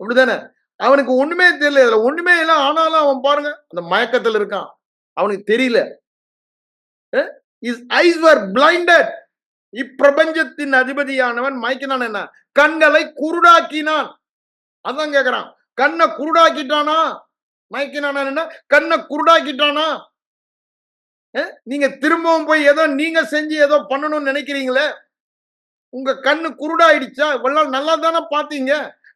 அப்படிதானே? அவனுக்கு ஒண்ணுமே தெரியல. இதுல ஒண்ணுமே இல்லை. ஆனாலும் அவன் பாருங்க அந்த மயக்கத்தில் இருக்கான். அவனுக்கு தெரியல. His eyes were blinded. இப்பிரபஞ்சத்தின் அதிபதியானவன் மயக்கினான். என்ன? கண்களை குருடாக்கினான். அதான் கேக்குறான். கண்ணை குருடாக்கிட்டானா? மயக்கினானா? என்ன? கண்ணை குருடாக்கிட்டானா? நீங்க திரும்பவும் போய் ஏதோ நீங்க செஞ்சு ஏதோ பண்ணணும்னு நினைக்கிறீங்களே, உங்க கண்ணு குருடாயிடுச்சா? இவ்வளவு நல்லா தானே பாத்தீங்க.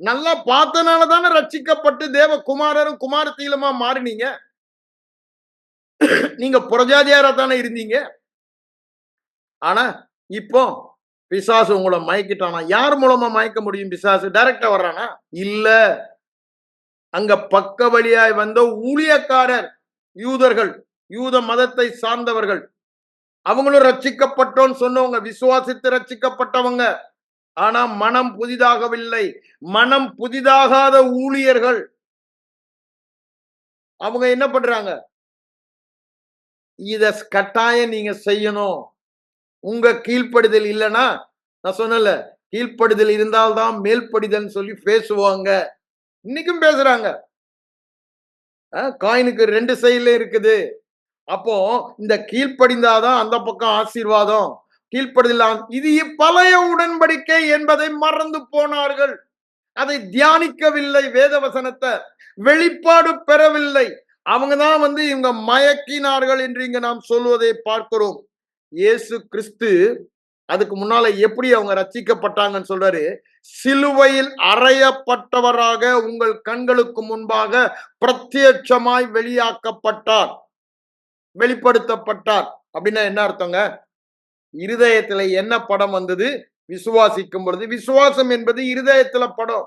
நல்லா பார்த்தனால தானே ரட்சிக்கப்பட்டு தேவ குமாரரும் குமாரத்திலுமா மாறினீங்க. நீங்க புறஜாதியாரா தானே இருந்தீங்க. ஆனா இப்போ பிசாசு உங்களை மயக்கிட்டானா? யார் மூலமா மயக்க முடியும்? பிசாசு டைரக்டா வர்றானா? இல்ல. அங்க பக்க வழியாய் வந்த ஊழியக்காரர், யூதர்கள், யூத மதத்தை சார்ந்தவர்கள், அவங்களும் ரட்சிக்கப்பட்டோன்னு சொன்னவங்க, விசுவாசித்து ரட்சிக்கப்பட்டவங்க. ஆனா மனம் புதிதாகவில்லை. மனம் புதிதாகாத ஊழியர்கள் அவங்க என்ன பண்றாங்க? இத கட்டாயம் நீங்க செய்யணும். உங்க கீழ்ப்படுதல் இல்லைன்னா, நான் சொன்னல, கீழ்ப்படுதல் இருந்தால்தான் மேல்படிதல் சொல்லி பேசுவாங்க. இன்னைக்கும் பேசுறாங்க. காயினுக்கு 2 சைடுல இருக்குது. அப்போ இந்த கீழ்ப்படிந்தாதான் அந்த பக்கம் ஆசீர்வாதம். கீழ்ப்படுதல் இது பழைய உடன்படிக்கை என்பதை மறந்து போனார்கள். அதை தியானிக்கவில்லை. வேத வசனத்தை வெளிப்பாடு பெறவில்லை. அவங்க தான் இவங்க மயக்கினார்கள் என்று இங்க நாம் சொல்வதை பார்க்கிறோம். இயேசு கிறிஸ்து அதுக்கு முன்னால எப்படி அவங்க ரட்சிக்கப்பட்டாங்கன்னு சொல்றாரு. சிலுவையில் அறையப்பட்டவராக உங்கள் கண்களுக்கு முன்பாக பிரத்யட்சமாய் வெளியாக்கப்பட்டார், வெளிப்படுத்தப்பட்டார். அப்படின்னா என்ன அர்த்தங்க? இருதயத்துல என்ன படம் வந்தது? விசுவாசிக்கும் பொழுது, விசுவாசம் என்பது இருதயத்துல படம்.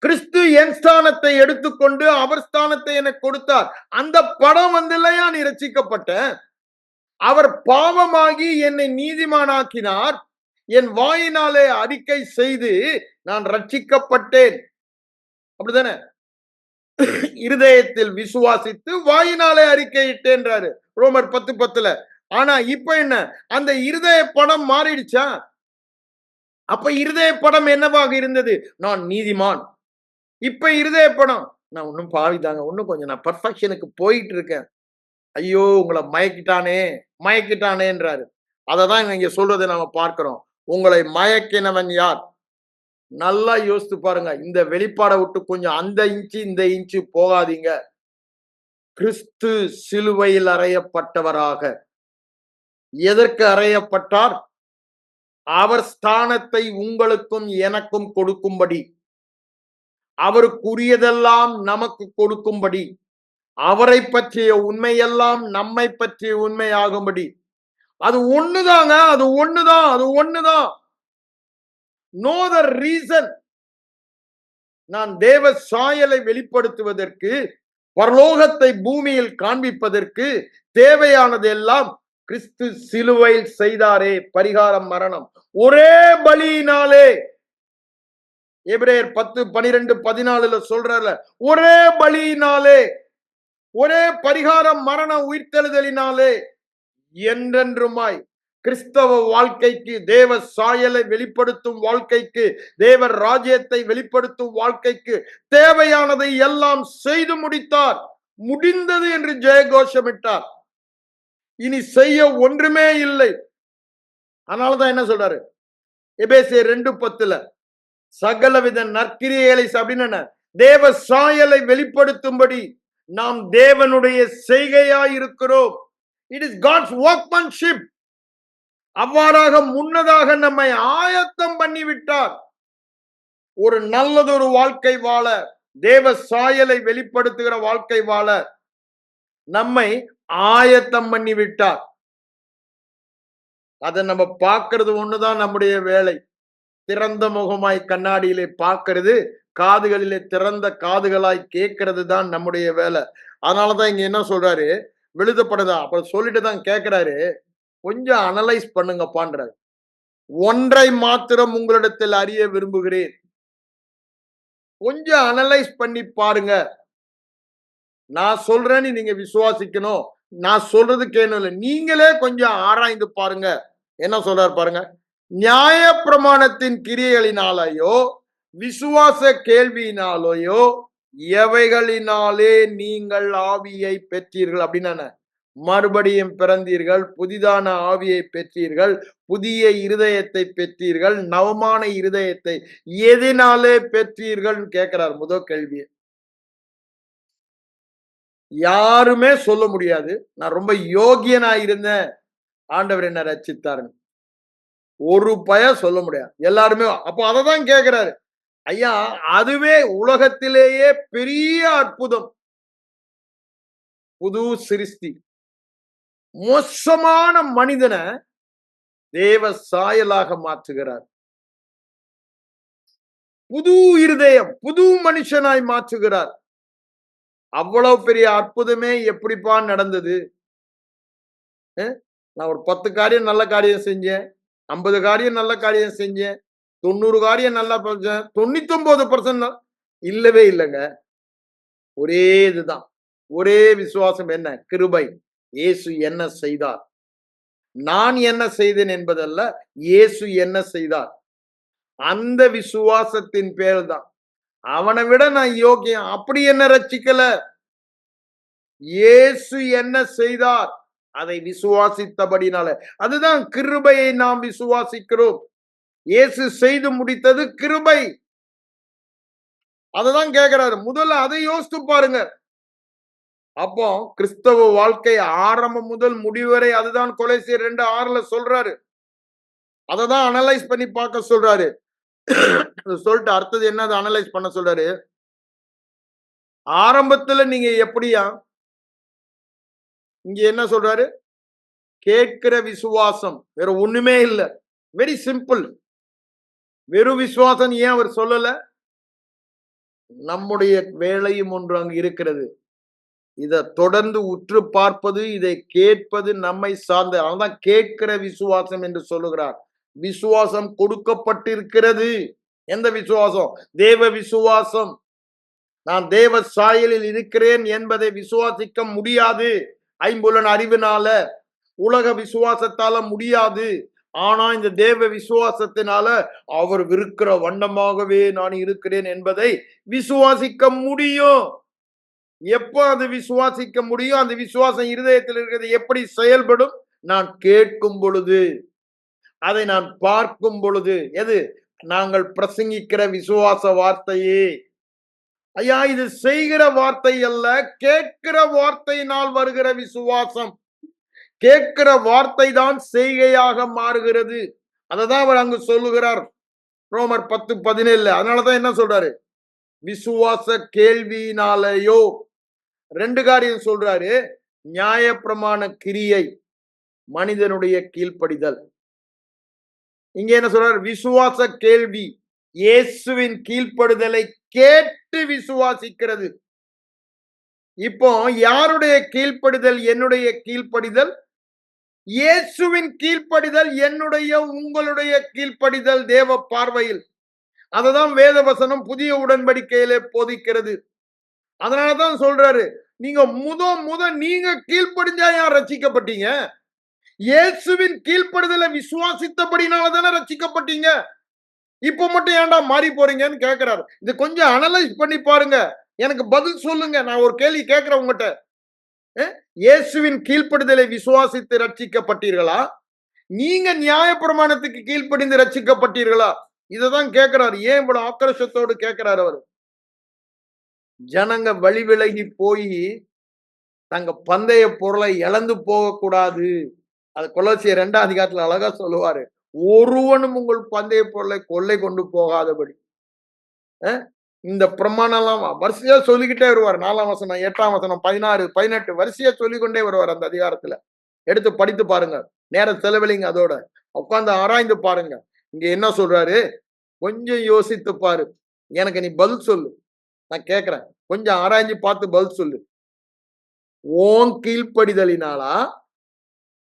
கிறிஸ்து என் ஸ்தானத்தை எடுத்துக்கொண்டு அவர் ஸ்தானத்தை எனக்கு கொடுத்தார். அந்த படம் இல்லையா நீ ரட்சிக்கப்பட்ட? அவர் பாவமாகி என்னை நீதிமானாக்கினார். என் வாயினாலே அறிக்கை செய்து நான் ரட்சிக்கப்பட்டேன். அப்படிதானே? இருதயத்தில் விசுவாசித்து வாயினாலே அறிக்கையிட்டேன்றாரு ரோமர் 10:10. ஆனா இப்ப என்ன? அந்த இருதய படம் மாறிடுச்சா? அப்ப இருதய படம் என்னவாக இருந்தது? நான் நீதிமான். இப்ப இருதய படம், நான் ஒன்னும் பாவிதாங்க, இன்னும் கொஞ்சம் நான் பர்ஃபெக்ஷனுக்கு போயிட்டு இருக்கேன். ஐயோ உங்களை மயக்கிட்டானே மயக்கிட்டானேன்றாரு. அததான் இங்க சொல்றதை நாம பார்க்கிறோம். உங்களை மயக்கினவன் யார்? நல்லா யோசித்து பாருங்க. இந்த வெளிப்பாடை விட்டு கொஞ்சம் அந்த இன்ச்சு இந்த இன்ச்சு போகாதீங்க. கிறிஸ்து சிலுவையில் அறையப்பட்டவராக. எதற்கு அறையப்பட்டார்? அவர் ஸ்தானத்தை உங்களுக்கும் எனக்கும் கொடுக்கும்படி, அவருக்குரியதெல்லாம் நமக்கு கொடுக்கும்படி, அவரை பற்றிய உண்மையெல்லாம் நம்மை பற்றிய உண்மையாகும்படி. அது ஒண்ணுதாங்க. அது ஒண்ணுதான். அது ஒண்ணுதான். No the reason. நான் தேவ சாயலை வெளிப்படுத்துவதற்கு, பரலோகத்தை பூமியில் காண்பிப்பதற்கு தேவையானது எல்லாம் கிறிஸ்து சிலுவையில் செய்தாரே. பரிகாரம், மரணம், ஒரே பலியினாலே. எபிரேயர் 10:12-14 சொல்றால, ஒரே பலியினாலே, ஒரே பரிகாரம், மரண உயிர்த்தெழுதலினாலே என்றென்றுமாய் கிறிஸ்தவ வாழ்க்கைக்கு, தேவ சாயலை வெளிப்படுத்தும் வாழ்க்கைக்கு, தேவ ராஜ்யத்தை வெளிப்படுத்தும் வாழ்க்கைக்கு தேவையானதை எல்லாம் செய்து முடித்தார். முடிந்தது என்று ஜெயகோஷமிட்டார். இனி செய்ய ஒன்றுமே இல்லை. அதனாலதான் என்ன சொல்றாரு எபேசியர் 2:10, சகலவித நற்கிரியைகளை அப்படின்னு தேவ சாயலை வெளிப்படுத்தும்படி நாம் தேவனுடைய செய்கையாய் இருக்கிறோம். It is God's workmanship. அவ்வாறாக முன்னதாக நம்மை ஆயத்தம் பண்ணிவிட்டார். ஒரு நல்லதொரு வாழ்க்கை வாழ, தேவ சாயலை வெளிப்படுத்துகிற வாழ்க்கை வாழ நம்மை ஆயத்தம் பண்ணி விட்டார். அதை நம்ம பார்க்கிறது ஒண்ணுதான் நம்முடைய வேலை. திறந்த முகமாய் கண்ணாடியிலே பார்க்கிறது, காதுகளிலே திறந்த காதுகளாய் கேட்கறது தான் நம்முடைய வேலை. அதனாலதான் இங்க என்ன சொல்றாரு, விழுதப்படுதா அப்புறம் சொல்லிட்டு தான் கேட்கிறாரு, கொஞ்சம் அனலைஸ் பண்ணுங்கப்பான்றாரு. ஒன்றை மாத்திரம் உங்களிடத்தில் அறிய விரும்புகிறேன். கொஞ்சம் அனலைஸ் பண்ணி பாருங்க. நான் சொல்றேன்னு நீங்க விசுவாசிக்கணும். நான் சொல்றது கேட்கணும். நீங்களே கொஞ்சம் ஆராய்ந்து பாருங்க. என்ன சொல்றாரு பாருங்க. நியாய பிரமாணத்தின் கிரியைகளினாலேயோ விசுவாச கேள்வியினாலேயோ எவைகளினாலே நீங்கள் ஆவியை பெற்றீர்கள் அப்படின்னா மறுபடியும் பிறந்தீர்கள், புதிதான ஆவியை பெற்றீர்கள், புதிய இருதயத்தை பெற்றீர்கள், நவமான இருதயத்தை எதினாலே பெற்றீர்கள் கேட்கிறார் முதல் கேள்வியை. யாருமே சொல்ல முடியாது நான் ரொம்ப யோகியனா இருந்தேன் ஆண்டவர் என்ன ரட்சித்தாருன்னு. ஒரு பய சொல்ல முடியாது. எல்லாருமே அப்போ அததான் கேட்கிறாரு. ஐயா, அதுவே உலகத்திலேயே பெரிய அற்புதம். புது சிருஷ்டி. மோசமான மனிதனை தேவ சாயலாக மாற்றுகிறார். புது இருதயம், புது மனுஷனாய் மாற்றுகிறார். அவ்வளவு பெரிய அற்புதமே எப்படிப்பா நடந்தது? நான் ஒரு 10 காரியம் நல்ல காரியம் செஞ்சேன், 50 காரியம் நல்ல காரியம் செஞ்சேன், 90 காரியம் நல்லா செஞ்சேன், 99% இல்லவே இல்லைங்க. ஒரே இதுதான். ஒரே விசுவாசம். என்ன? கிருபை. இயேசு என்ன செய்தார்? நான் என்ன செய்தேன் என்பதல்ல, இயேசு என்ன செய்தார். அந்த விசுவாசத்தின் பேர் தான். அவனை விட நான் யோகியம். அப்படி என்ன ரட்சிக்கல. இயேசு என்ன செய்தார் அதை விசுவாசித்தபடினால, அதுதான் கிருபையை நாம் விசுவாசிக்கிறோம். இயேசு செய்து முடித்தது கிருபை. அததான் கேட்கிறாரு. முதல்ல அதை யோசித்து பாருங்க. அப்போ கிறிஸ்தவ வாழ்க்கை ஆரம்பம் முதல் முடிவரை அதுதான் கொலைசியர் 2:6 சொல்றாரு. அததான் அனலைஸ் பண்ணி பார்க்க சொல்றாரு. சொல்லிட்டு அடுத்தது என்ன அனலைஸ் பண்ண சொல்றாரு. ஆரம்பத்துல நீங்க எப்படியா, இங்க என்ன சொல்றாரு, கேட்கிற விசுவாசம், வேற ஒண்ணுமே இல்லை. Very simple. வெறும் விசுவாசம் ஏன் அவர் சொல்லல? நம்முடைய வேலையும் ஒன்று அங்கு இருக்கிறது. இதை தொடர்ந்து உற்று பார்ப்பது, இதை கேட்பது நம்மை சார்ந்த. அதான் கேட்கிற விசுவாசம் என்று சொல்லுகிறார். விசுவாசம் கொடுக்கப்பட்டிருக்கிறது. எந்த விசுவாசம்? தேவ விசுவாசம். நான் தேவ சாயலில் இருக்கிறேன் என்பதை விசுவாசிக்க முடியாது ஐம்புலன் அறிவினால, உலக விசுவாசத்தால முடியாது. ஆனா இந்த தேவ விசுவாசத்தினால அவர் இருக்கிற வண்ணமாகவே நான் இருக்கிறேன் என்பதை விசுவாசிக்க முடியும். எப்ப அது விசுவாசிக்க முடியும்? அந்த விசுவாசம் இருதயத்தில் இருக்கிறது எப்படி செயல்படும்? நான் கேட்கும் பொழுது, அதை நான் பார்க்கும் பொழுது. எது? நாங்கள் பிரசங்கிக்கிற விசுவாச வார்த்தையே. ஐயா, இது செய்கிற வார்த்தை அல்ல, கேட்கிற வார்த்தையினால் வருகிற விசுவாசம். கேட்கிற வார்த்தை தான் செய்கையாக மாறுகிறது. அததான் அவர் அங்கு சொல்லுகிறார் ரோமர் 10:17. அதனாலதான் என்ன சொல்றாரு? விசுவாச கேள்வியினாலேயோ. 2 காரியம் சொல்றாரு. நியாயப்பிரமாண கிரியை, மனிதனுடைய கீழ்ப்படிதல். இங்க என்ன சொல்றாரு? விசுவாச கேள்வி, இயேசுவின் கீழ்ப்படுதலை கேட்டு விசுவாசிக்கிறது. இப்போ யாருடைய கீழ்ப்படிதல்? என்னுடைய கீழ்ப்படிதல். இயேசுவின் கீழ்ப்படிதல் என்னுடைய உங்களுடைய கீழ்ப்படிதல் தேவ பார்வையில். அததான் வேத வசனம் புதிய உடன்படிக்கையிலே போதிக்கிறது. அதனாலதான் சொல்றாரு, நீங்க நீங்க கீழ்ப்படிஞ்சா யார் ரட்சிக்கப்பட்டீங்க? இயேசுவின் கீழ்ப்படுதலை விசுவாசித்தபடினால தானே ரட்சிக்கப்பட்டீங்க. இப்ப மட்டும் ஏன்டா மாறி போறீங்கன்னு கேட்கிறாரு. இது கொஞ்சம் அனலைஸ் பண்ணி பாருங்க. எனக்கு பதில் சொல்லுங்க. நான் ஒரு கேள்வி கேட்கிறேன் உங்ககிட்ட. இயேசுவின் கீழ்ப்படுதலை விசுவாசித்து ரட்சிக்கப்பட்டீர்களா? நீங்க நியாயப்பிரமாணத்துக்கு கீழ்ப்படிந்து ரட்சிக்கப்பட்டீர்களா? இததான் கேட்கிறாரு. ஏன் இவ்வளவு ஆக்ரோஷத்தோடு கேட்கிறாரு அவரு? ஜனங்க வழி விலகி போய் தங்க பந்தய பொருளை இழந்து போகக்கூடாது. அது கொலோசியர் 2ஆம் அதிகாரத்துல அழகா சொல்லுவாரு. ஒருவனும் உங்கள் பந்தய பொருளை கொள்ளை கொண்டு போகாதபடி. இந்த பிரமாணம்லாம் வரிசையா சொல்லிக்கிட்டே வருவார். 4ஆம் வசனம், 8ஆம் வசனம், 16, 18 வரிசையா சொல்லிக்கொண்டே வருவார் அந்த அதிகாரத்துல. எடுத்து படித்து பாருங்க. நேரம் செலவழிங்க அதோட. உட்கார்ந்து ஆராய்ந்து பாருங்க. இங்க என்ன சொல்றாரு? கொஞ்சம் யோசித்து பாரு. எனக்கு நீ பதில் சொல்லு. நான் கேட்கிறேன். கொஞ்சம் ஆராய்ஞ்சு பார்த்து பதில் சொல்லு. உன் கீழ்ப்படிதலினாலா,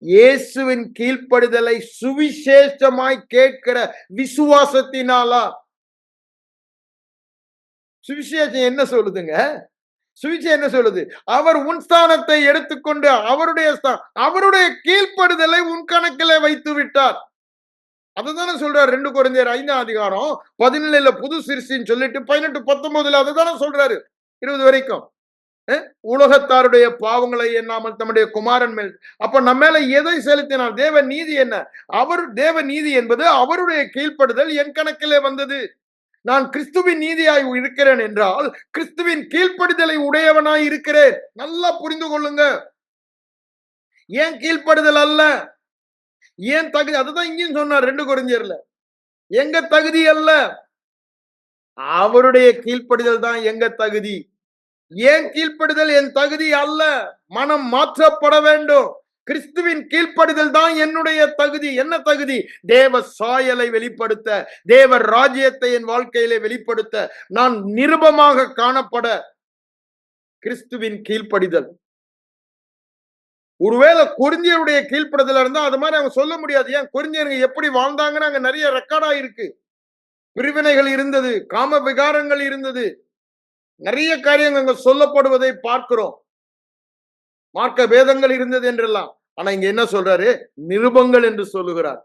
இயேசுவின் கீழ்ப்படிதலை சுவிசேஷமாய் கேட்கிற விசுவாசத்தினாலா? சுவிசேஷம் என்ன சொல்லுதுங்க? சுவிசேஷம் என்ன சொல்லுது? அவர் உன் ஸ்தானத்தை எடுத்துக்கொண்டு அவருடைய கீழ்ப்படுதலை உன் கணக்கிலே வைத்து விட்டார். அதுதானே சொல்றாரு 2 கொரிந்தியர் 5ஆம் அதிகாரம் 17ல புது சிருஷ்டின்னு சொல்லிட்டு 18, 19ல அதுதானே சொல்றாரு 20 வரைக்கும். உலகத்தாருடைய பாவங்களை எண்ணாமல் தம்முடைய குமாரன் மேல். அப்ப நம்ம மேல எதை செலுத்தினார்? தேவ நீதி என்ன? தேவ நீதி என்பது அவருடைய கீழ்ப்படுதல் என் கணக்கிலே வந்தது. நான் கிறிஸ்துவின் நீதியாய் இருக்கிறேன் என்றால் கிறிஸ்துவின் கீழ்ப்படுதலை உடையவனாய் இருக்கிறேன். நல்லா புரிந்து கொள்ளுங்க. ஏன் கீழ்ப்படுதல் அல்ல, ஏன் தகுதி. அதுதான் இங்கேயும் சொன்னார் 2 கொரிந்தியர்ல. எங்க தகுதி அல்ல, அவருடைய கீழ்ப்படுதல் தான் எங்க தகுதி. ஏன் கீழ்ப்படுதல் என் தகுதி அல்ல, மனம் மாற்றப்பட வேண்டும். கிறிஸ்துவின் கீழ்ப்படுதல் தான் என்னுடைய தகுதி. என்ன தகுதி? தேவ சாயலை வெளிப்படுத்த, தேவ ராஜ்யத்தை என் வாழ்க்கையிலே வெளிப்படுத்த, நான் நிருபமாக காணப்பட கிறிஸ்துவின் கீழ்ப்படிதல். ஒருவேளை கொரிந்தியருடைய கீழ்ப்படுதல் இருந்தா அது மாதிரி அவங்க சொல்ல முடியாது. ஏன் கொரிந்தியர்கள் எப்படி வாழ்ந்தாங்கன்னு அங்க நிறைய ரெக்கார்டா இருக்கு. பிரிவினைகள் இருந்தது, காம விகாரங்கள் இருந்தது, நிறைய காரியங்கள் அங்க சொல்லப்படுவதை பார்க்கிறோம். மார்க்க வேதங்கள் இருந்தது என்றெல்லாம். ஆனா இங்க என்ன சொல்றாரு? நிருபங்கள் என்று சொல்லுகிறார்.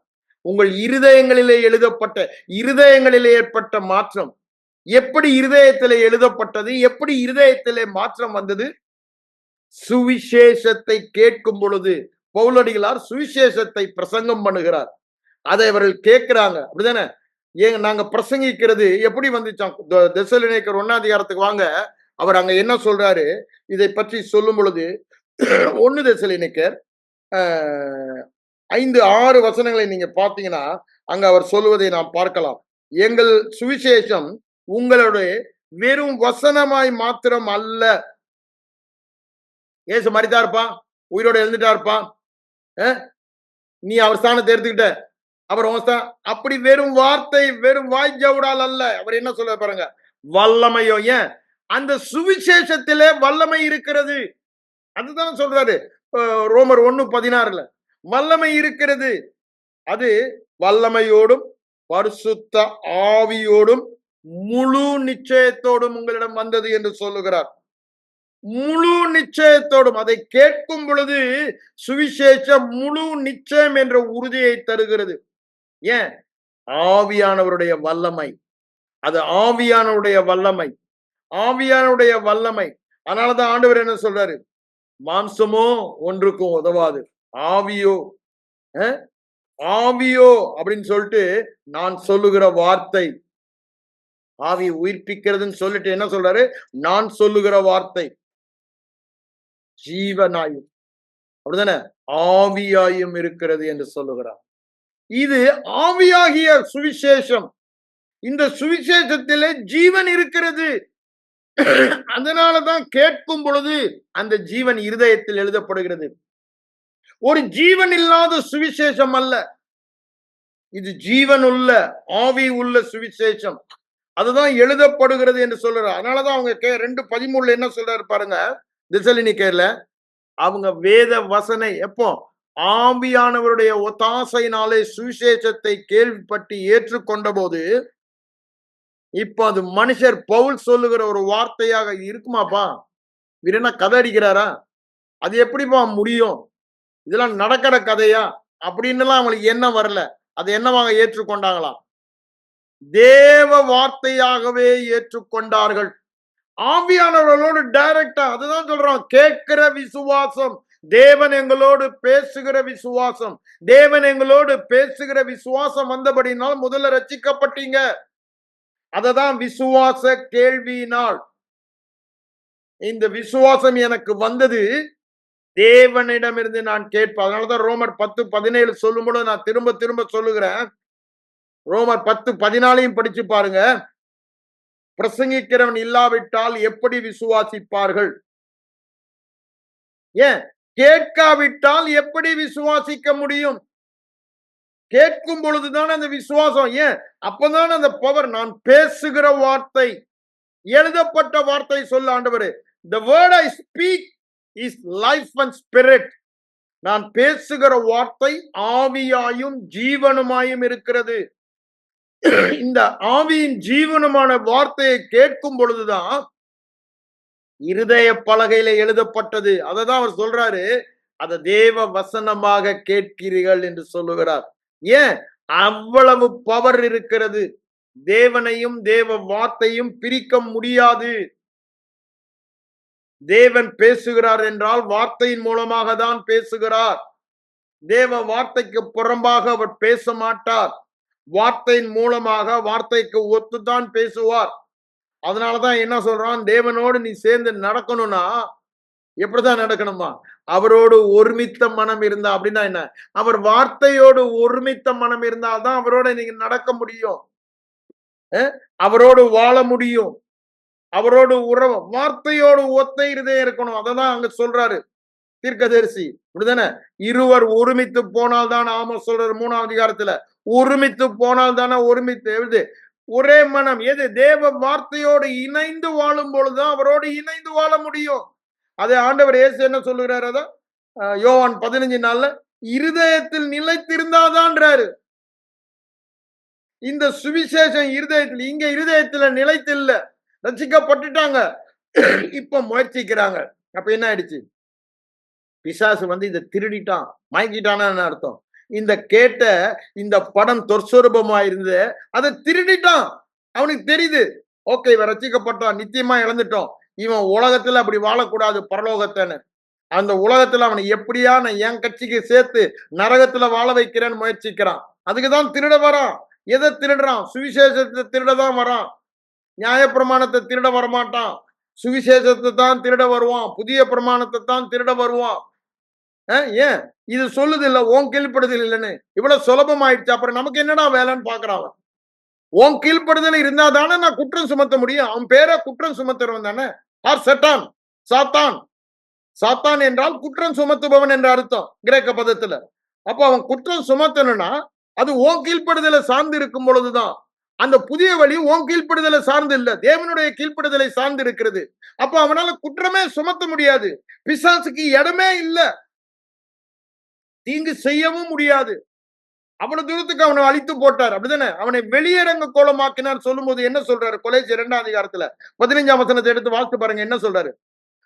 உங்கள் இருதயங்களிலே எழுதப்பட்ட, இருதயங்களிலே ஏற்பட்ட மாற்றம் எப்படி இருதயத்திலே எழுதப்பட்டது, எப்படி இருதயத்திலே மாற்றம் வந்தது? சுவிசேஷத்தை கேட்கும் பொழுது பவுலடிகளார் சுவிசேஷத்தை பிரசங்கம் பண்ணுகிறார். அதை அவர்கள் கேட்கிறாங்க. அப்படிதானே? ஏங்க நாங்க பிரசங்கிக்கிறது எப்படி வந்துச்சாம்? தெசலோனிக்கர் 1ஆம் அதிகாரத்துக்கு வாங்க. அவர் அங்க என்ன சொல்றாரு இதை பற்றி சொல்லும் பொழுது 1 தெசலோனிக்கர் 5, 6 வசனங்களை நீங்க பார்த்தீங்கன்னா அங்க அவர் சொல்லுவதை நாம் பார்க்கலாம். எங்கள் சுவிசேஷம் உங்களுடைய வெறும் வசனமாய் மாத்திரம் அல்ல. ஏசு மரித்தா இருப்பான், உயிரோட எழுந்துட்டா இருப்பான், நீ அவர் ஸ்தானத்தை எடுத்துக்கிட்ட, அவர் அப்படி வெறும் வார்த்தை, வெறும் வாய் ஜவுடால் அல்ல. அவர் என்ன சொல்ல பாருங்க, வல்லமையோ. ஏன்? அந்த சுவிசேஷத்திலே வல்லமை இருக்கிறது. அதுதான் சொல்றாரு ரோமர் 1:16 வல்லமை இருக்கிறது. அது வல்லமையோடும் பரிசுத்த ஆவியோடும் முழு நிச்சயத்தோடும் உங்களிடம் வந்தது என்று சொல்லுகிறார். முழு நிச்சயத்தோடும். அதை கேட்கும் பொழுது சுவிசேஷம் முழு நிச்சயம் என்ற உறுதியை தருகிறது. ஏன்? ஆவியானவருடைய வல்லமை. அது ஆவியானவருடைய வல்லமை, ஆவியானுடைய வல்லமை. அதனாலதான் ஆண்டவர் என்ன சொல்றாரு? மாம்சமோ ஒன்றுக்கும் உதவாது, ஆவியோ ஆவியோ அப்படின்னு சொல்லிட்டு நான் சொல்லுகிற வார்த்தை. ஆவி உயிர்ப்பிக்கிறதுன்னு சொல்லிட்டு என்ன சொல்றாரு? நான் சொல்லுகிற வார்த்தை ஜீவனாயும், அப்படிதானே, ஆவியாயும் இருக்கிறது என்று சொல்லுகிறார். இது ஆவியாகிய சுவிசேஷம். இந்த சுவிசேஷத்திலே ஜீவன் இருக்கிறது. அதனாலதான் கேட்கும் பொழுது அந்த ஜீவன் இருதயத்தில் எழுதப்படுகிறது. ஒரு ஜீவன் இல்லாத சுவிசேஷம் அல்ல இது, ஜீவன் உள்ள ஆவி உள்ள சுவிசேஷம். அதுதான் எழுதப்படுகிறது என்று சொல்றாரு. அதனாலதான் அவங்க 2:13 என்ன சொல்றாரு பாருங்க, தெசலோனிக்கேர்ல. அவங்க வேத வசனை எப்போ ஆவியானவருடைய ஒத்தாசையினாலே சுவிசேஷத்தை கேள்விப்பட்டு ஏற்றுக்கொண்ட போது, இப்ப அது மனுஷர் பவுல் சொல்லுகிற ஒரு வார்த்தையாக இருக்குமாப்பா? இவர் என்ன கதை அடிக்கிறாரா? அது எப்படிப்பா முடியும்? இதெல்லாம் நடக்கிற கதையா அப்படின்னு அவங்களுக்கு என்ன வரல. அது என்னவாக ஏற்றுக்கொண்டாங்களாம்? தேவ வார்த்தையாகவே ஏற்றுக்கொண்டார்கள். ஆவியானவர்களோடு டைரக்டா. அதுதான் சொல்றோம், கேட்கிற விசுவாசம். தேவன் எங்களோடு பேசுகிற விசுவாசம். தேவன் எங்களோடு பேசுகிற விசுவாசம் வந்தபடினால் முதல்ல ரட்சிக்கப்பட்டீங்க. அததான் விசுவாச கேள்வியினால். இந்த விசுவாசம் எனக்கு வந்தது தேவனிடமிருந்து நான் கேட்பேன். அதனாலதான் ரோமர் 10:17 சொல்லும்போது நான் திரும்ப திரும்ப சொல்லுகிறேன். ரோமர் 10:14 படிச்சு பாருங்க. பிரசங்கிக்கிறவன் இல்லாவிட்டால் எப்படி விசுவாசிப்பார்கள்? ஏன் கேட்காவிட்டால் எப்படி விசுவாசிக்க முடியும்? கேட்கும் பொழுதுதான் அந்த விசுவாசம். ஏன் அப்பதான் அந்த பவர். நான் பேசுகிற வார்த்தை, எழுதப்பட்ட வார்த்தை சொல்ல ஆண்டவரே, the word I speak is life and spirit. நான் பேசுகிற வார்த்தை ஆவியாயும் ஜீவனுமாயும் இருக்கிறது. இந்த ஆவியின் ஜீவனுமான வார்த்தையை கேட்கும் பொழுதுதான் இருதய பலகையில எழுதப்பட்டது. அததான் அவர் சொல்றாரு, அத தேவ வசனமாக கேட்கிறீர்கள் என்று சொல்லுகிறார். ஏன் அவ்வளவு பவர் இருக்கிறது. தேவனையும் தேவ வார்த்தையும் பிரிக்க முடியாது. தேவன் பேசுகிறார் என்றால் வார்த்தையின் மூலமாக தான் பேசுகிறார். தேவ வார்த்தைக்கு புறம்பாக அவர் பேச மாட்டார். வார்த்தையின் மூலமாக வார்த்தைக்கு ஒத்துதான் பேசுவார். அதனாலதான் என்ன சொல்றான், தேவனோடு நீ சேர்ந்து நடக்கணும்னா எப்படிதான் நடக்கணுமா? அவரோடு ஒருமித்த மனம் இருந்தா. அப்படின்னா என்ன? அவர் வார்த்தையோடு ஒருமித்த மனம் இருந்தால்தான் அவரோட நீங்க நடக்க முடியும், அவரோடு வாழ முடியும், அவரோடு உறவு. வார்த்தையோடு ஒத்த இருதயம் இருக்கணும். அததான் அங்க சொல்றாரு தீர்க்கதரிசி. இப்படிதானே? இருவர் ஒருமித்து போனால் தான், ஆமா சொல்றாரு 3ஆம் அதிகாரத்துல, ஒருமித்து போனால் தானே ஒருமித்து எழுது ஒரே மனம். எது? தேவ வார்த்தையோடு இணைந்து வாழும் பொழுதுதான் அவரோடு இணைந்து வாழ முடியும். அதே ஆண்டவர் இயேசு என்ன சொல்லுகிறார்? அதான் யோவான் 15:4 இருதயத்தில் நிலைத்திருந்தாதான்றாரு. இந்த சுவிசேஷம் இருதயத்தில், இங்க இருதயத்துல நிலைத்தில்ல. ரட்சிக்கப்பட்டுட்டாங்க, இப்ப முயற்சிக்கிறாங்க. அப்ப என்ன ஆயிடுச்சு? பிசாசு இதை திருடிட்டான், மயக்கிட்டான்னு அர்த்தம். இந்த கேட்ட இந்த படம் தொற்சொரூபமா இருந்து அதை திருடிட்டான். அவனுக்கு தெரியுது, ஓகே இவன் ரட்சிக்கப்பட்டான், நிச்சயமா இழந்துட்டோம், இவன் உலகத்துல அப்படி வாழக்கூடாது பரலோகத்தன்னு. அந்த உலகத்துல அவனை எப்படியா நான் என் கட்சிக்கு சேர்த்து நரகத்துல வாழ வைக்கிறேன்னு முயற்சிக்கிறான். அதுக்குதான் திருட வரான். எதை திருடுறான்? சுவிசேஷத்தை திருடதான் வரான். நியாயப்பிரமாணத்தை திருட வரமாட்டான். சுவிசேஷத்தை தான் திருட வருவான். புதிய பிரமாணத்தை தான் திருட வருவான். ஏன் இது சொல்லுது இல்ல, உன் கீழ்ப்படுதல் இல்லைன்னு இவ்வளவு சுலபம் ஆயிடுச்சு. அப்புறம் நமக்கு என்னடா வேலைன்னு பாக்குறான். உன் கீழ்ப்படுதல் இருந்தா தானே நான் குற்றம் சுமத்த முடியும். அவன் பேரை குற்றம் சுமத்துறவன் தானே. சட்டான், சாத்தான். சாத்தான் என்றால் குற்றம் சுமத்துபவன் என்ற அர்த்தம் கிரேக்க பதத்துல. அப்ப அவன் குற்றம் சுமத்தணும்னா அது உன் கீழ்ப்படுதலை சார்ந்து இருக்கும் பொழுதுதான். அந்த புதிய வழி உன் கீழ்ப்படுதலை சார்ந்து இல்ல, தேவனுடைய கீழ்ப்படுதலை சார்ந்து இருக்கிறது. அப்ப அவனால குற்றமே சுமத்த முடியாது. பிசாசுக்கு இடமே இல்ல, தீங்கு செய்யவும் முடியாது. அவ்வளவு தூரத்துக்கு அவனை அழித்து போட்டார். அப்படிதானே? அவனை வெளியரங்க கோலமாக்கினார் சொல்லும் போது என்ன சொல்றாரு? கொலைசியர் 2ஆம் அதிகாரத்துல 15ஆம் வசனத்தை எடுத்து வாசித்து பாருங்க. என்ன சொல்றாரு?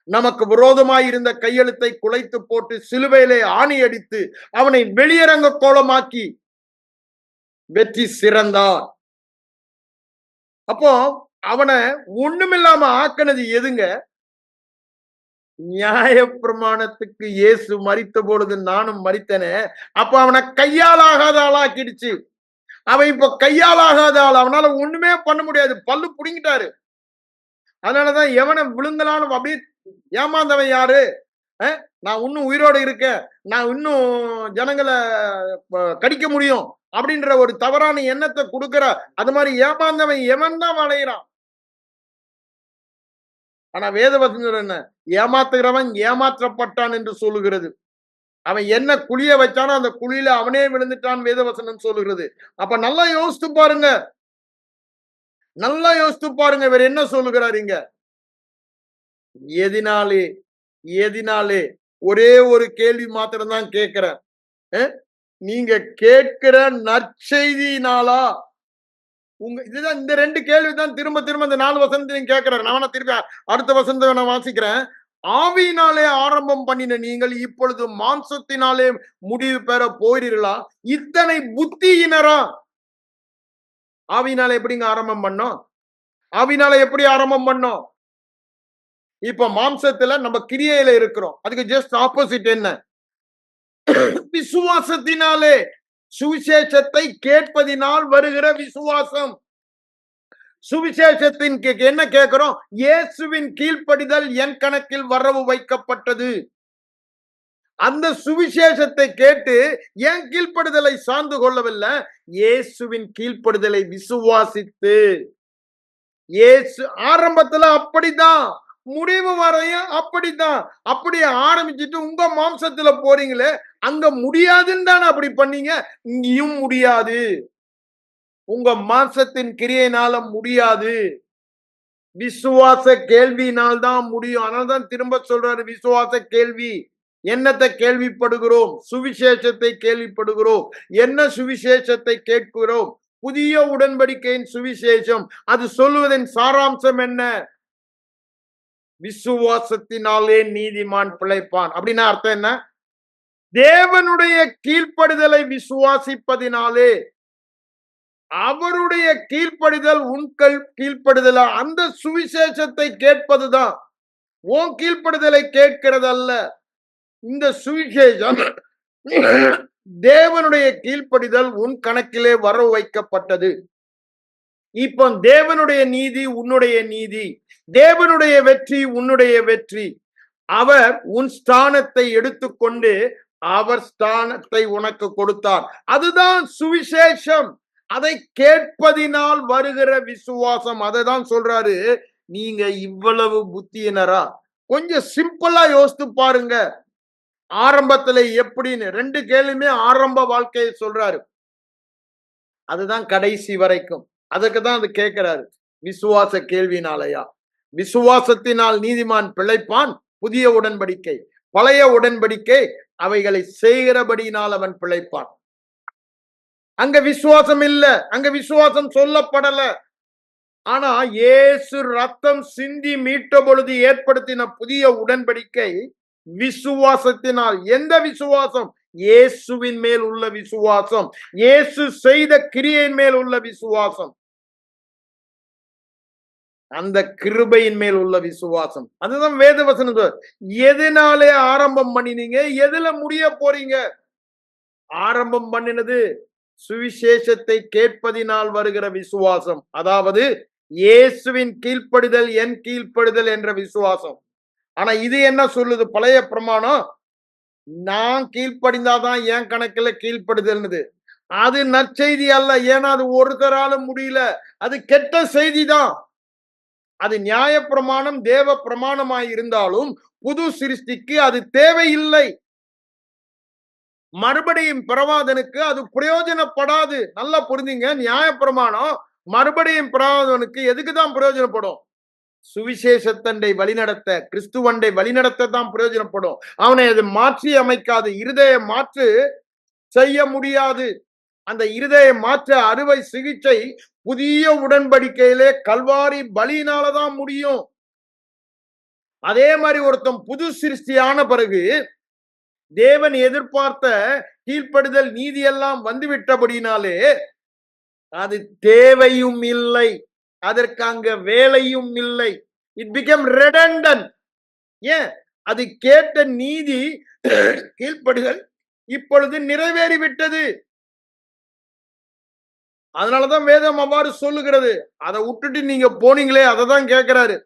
நமக்கு விரோதமாய் இருந்த கையெழுத்தை குலைத்து போட்டு சிலுவையிலே ஆணி அடித்து அவனை வெளியரங்க கோலமாக்கி வெற்றி சிறந்தார். அப்போ அவனை ஒண்ணுமில்லாம ஆக்கினது எதுங்க? நியாய பிரமாணத்துக்கு இயேசு மரித்த பொழுது நானும் மரித்தனே. அப்ப அவனை கையால் ஆகாத ஆளாக்கிடுச்சு. அவன் இப்ப கையால் ஆகாத ஆள். அவனால ஒண்ணுமே பண்ண முடியாது. பல்லு புடுங்கிட்டாரு. அதனாலதான் எவனை விழுங்கலான்னு அப்படியே ஏமாந்தவன் யாரு? நான் இன்னும் உயிரோடு இருக்கேன், நான் இன்னும் ஜனங்களை கடிக்க முடியும் அப்படின்ற ஒரு தவறான எண்ணத்தை கொடுக்கிற அது மாதிரி ஏமாந்தவன் எவன் தான் வளைகிறான். ஆனா வேதவசனம் என்ன? ஏமாத்துகிறவன் ஏமாற்றப்பட்டான் என்று சொல்லுகிறது. அவன் என்ன குழிய வச்சானோ அந்த குழியில அவனே விழுந்துட்டான் வேதவசனம் சொல்லுகிறது. அப்ப நல்லா யோசித்து பாருங்க, நல்லா யோசித்து பாருங்க. இவர் என்ன சொல்லுகிறார் இங்க? எதினாலே எதினாலே ஒரே ஒரு கேள்வி மாத்திரம் தான் கேட்கிறேன். நீங்க கேட்கிற நற்செய்தினாலா? இதுதான் இந்த 2 கேள்விதான் திரும்ப திரும்ப இந்த 4 வசனத்தையும் கேட்கிறார். நான் திருப்பி அடுத்த வசனத்தை நான் வாசிக்கிறேன். ஆவியினாலே ஆரம்பம் பண்ணின நீங்கள் இப்பொழுது மாம்சத்தினாலே முடிவு பெற போகிறீர்களா? இத்தனை புத்தியினரா? ஆவியினால எப்படிங்க ஆரம்பம் பண்ணோம்? ஆவியினால எப்படி ஆரம்பம் பண்ணோம்? இப்ப மாம்சத்துல நம்ம கிரியையில இருக்கிறோம். அதுக்கு ஜஸ்ட் ஆப்போசிட் என்ன? விசுவாசத்தினாலே. சுவிசேஷத்தை கேட்பதினால் வருகிற விசுவாசம். சுவிசேஷத்தின் என்ன கேட்கிறோம்? இயேசுவின் கீழ்ப்படிதல் என் கணக்கில் வரவு வைக்கப்பட்டது. அந்த சுவிசேஷத்தை கேட்டு என் கீழ்ப்படுதலை சார்ந்து கொள்ளவில்லை, இயேசுவின் கீழ்ப்படுதலை விசுவாசித்து. இயேசு ஆரம்பத்துல அப்படிதான், முடிவு வரையும் அப்படிதான். அப்படி ஆரம்பிச்சுட்டு உங்க மாம்சத்துல போறீங்களே, அங்க முடியாதுன்னு தானே அப்படி பண்ணீங்க, இங்கேயும் முடியாது. உங்க மாம்சத்தின் கிரியையினால முடியாது, விசுவாச கேள்வியினால் தான் முடியும். அதனால்தான் திரும்ப சொல்றாரு, விசுவாச கேள்வி. என்னத்தை கேள்விப்படுகிறோம்? சுவிசேஷத்தை கேள்விப்படுகிறோம். என்ன சுவிசேஷத்தை கேட்கிறோம்? புதிய உடன்படிக்கையின் சுவிசேஷம். அது சொல்லுவதன் சாராம்சம் என்ன? விசுவாசத்தினாலே நீதிமான் பிழைப்பான். அப்படின்னா அர்த்தம் என்ன? தேவனுடைய கீழ்ப்படுதலை விசுவாசிப்பதினாலே, அவருடைய கீழ்ப்படிதல் உன்கள் கீழ்ப்படுதலா, அந்த சுவிசேஷத்தை கேட்பதுதான். உன் கீழ்ப்படுதலை கேட்கிறதல்ல. இந்த சுவிசேஷம் தேவனுடைய கீழ்ப்படிதல் உன் கணக்கிலே வர வைக்கப்பட்டது. இப்போ தேவனுடைய நீதி உன்னுடைய நீதி, தேவனுடைய வெற்றி உன்னுடைய வெற்றி. அவர் உன் ஸ்தானத்தை எடுத்துக்கொண்டு அவர் ஸ்தானத்தை உனக்கு கொடுத்தார். அதுதான் சுவிசேஷம். அதை கேட்பதினால் வருகிற விசுவாசம். அதை தான் சொல்றாரு, நீங்க இவ்வளவு புத்தியினரா? கொஞ்சம் சிம்பிளா யோசித்து பாருங்க. ஆரம்பத்துல எப்படின்னு 2 கேள்வியுமே ஆரம்ப வாழ்க்கையை சொல்றாரு. அதுதான் கடைசி வரைக்கும். அதுக்கு தான் அது கேட்கிறாரு, விசுவாச கேள்வினாலயா? விசுவாசத்தினால் நீதிமான் பிழைப்பான். புதிய உடன்படிக்கை. பழைய உடன்படிக்கை அவைகளை செய்கிறபடியினால் அவன் பிழைப்பான். அங்க விசுவாசம் இல்ல, அங்க விசுவாசம் சொல்லப்படல. ஆனா இயேசு ரத்தம் சிந்தி மீட்ட பொழுது ஏற்படுத்தின புதிய உடன்படிக்கை விசுவாசத்தினால். எந்த விசுவாசம்? இயேசுவின் மேல் உள்ள விசுவாசம், இயேசு செய்த கிரியையின் மேல் உள்ள விசுவாசம், அந்த கிருபையின் மேல் உள்ள விசுவாசம். அதுதான் வேத வசனம். எதனாலே ஆரம்பம் பண்ணினீங்க, எதுல முடிய போறீங்க? ஆரம்பம் பண்ணினது சுவிசேஷத்தை கேட்பதினால் வருகிற விசுவாசம். அதாவது இயேசுவின் கீழ்ப்படுதல் என் கீழ்ப்படுதல் என்ற விசுவாசம். ஆனா இது என்ன சொல்லுது? பழைய பிரமாணம் நான் கீழ்ப்படிந்தாதான் என் கணக்குல கீழ்ப்படுதல்னு. அது நற்செய்தி அல்ல. ஏன்னா அது ஒருத்தராலும் முடியல. அது கெட்ட செய்தி தான். அது நியாய பிரமாணம் தேவ பிரமாணமாய் இருந்தாலும் புது சிருஷ்டிக்கு அது தேவையில்லை. மறுபடியும் பிறவாதனுக்கு அது பிரயோஜனப்படாது. நல்லா புரிஞ்சுங்க. நியாய பிரமாணம் மறுபடியும் பிறவாதனுக்கு எதுக்குதான் பிரயோஜனப்படும்? சுவிசேஷத்தண்டை வழிநடத்த, கிறிஸ்துவண்டை வழிநடத்த தான் பிரயோஜனப்படும். அவனை அது மாற்றி அமைக்காது. இருதய மாற்று செய்ய முடியாது. அந்த இருதய மாற்ற அறுவை சிகிச்சை புதிய உடன்படிக்கையிலே கல்வாரி பலியினாலதான் முடியும். அதே மாதிரி ஒருத்தன் புது சிருஷ்டியான பிறகு தேவன் எதிர்பார்த்த கீழ்ப்படுதல் நீதி எல்லாம் வந்துவிட்டபடினாலே அது தேவையும் இல்லை, அதற்கு அங்க வேலையும் இல்லை. It become redundant. ஏன்? அது கேட்ட நீதி கீழ்ப்படுதல் இப்பொழுது நிறைவேறிவிட்டது. அதனாலதான் வேதம் அவ்வாறு சொல்லுகிறது. அதை விட்டுட்டு நீங்க போனீங்களே, அதை தான் கேட்கிறாரு.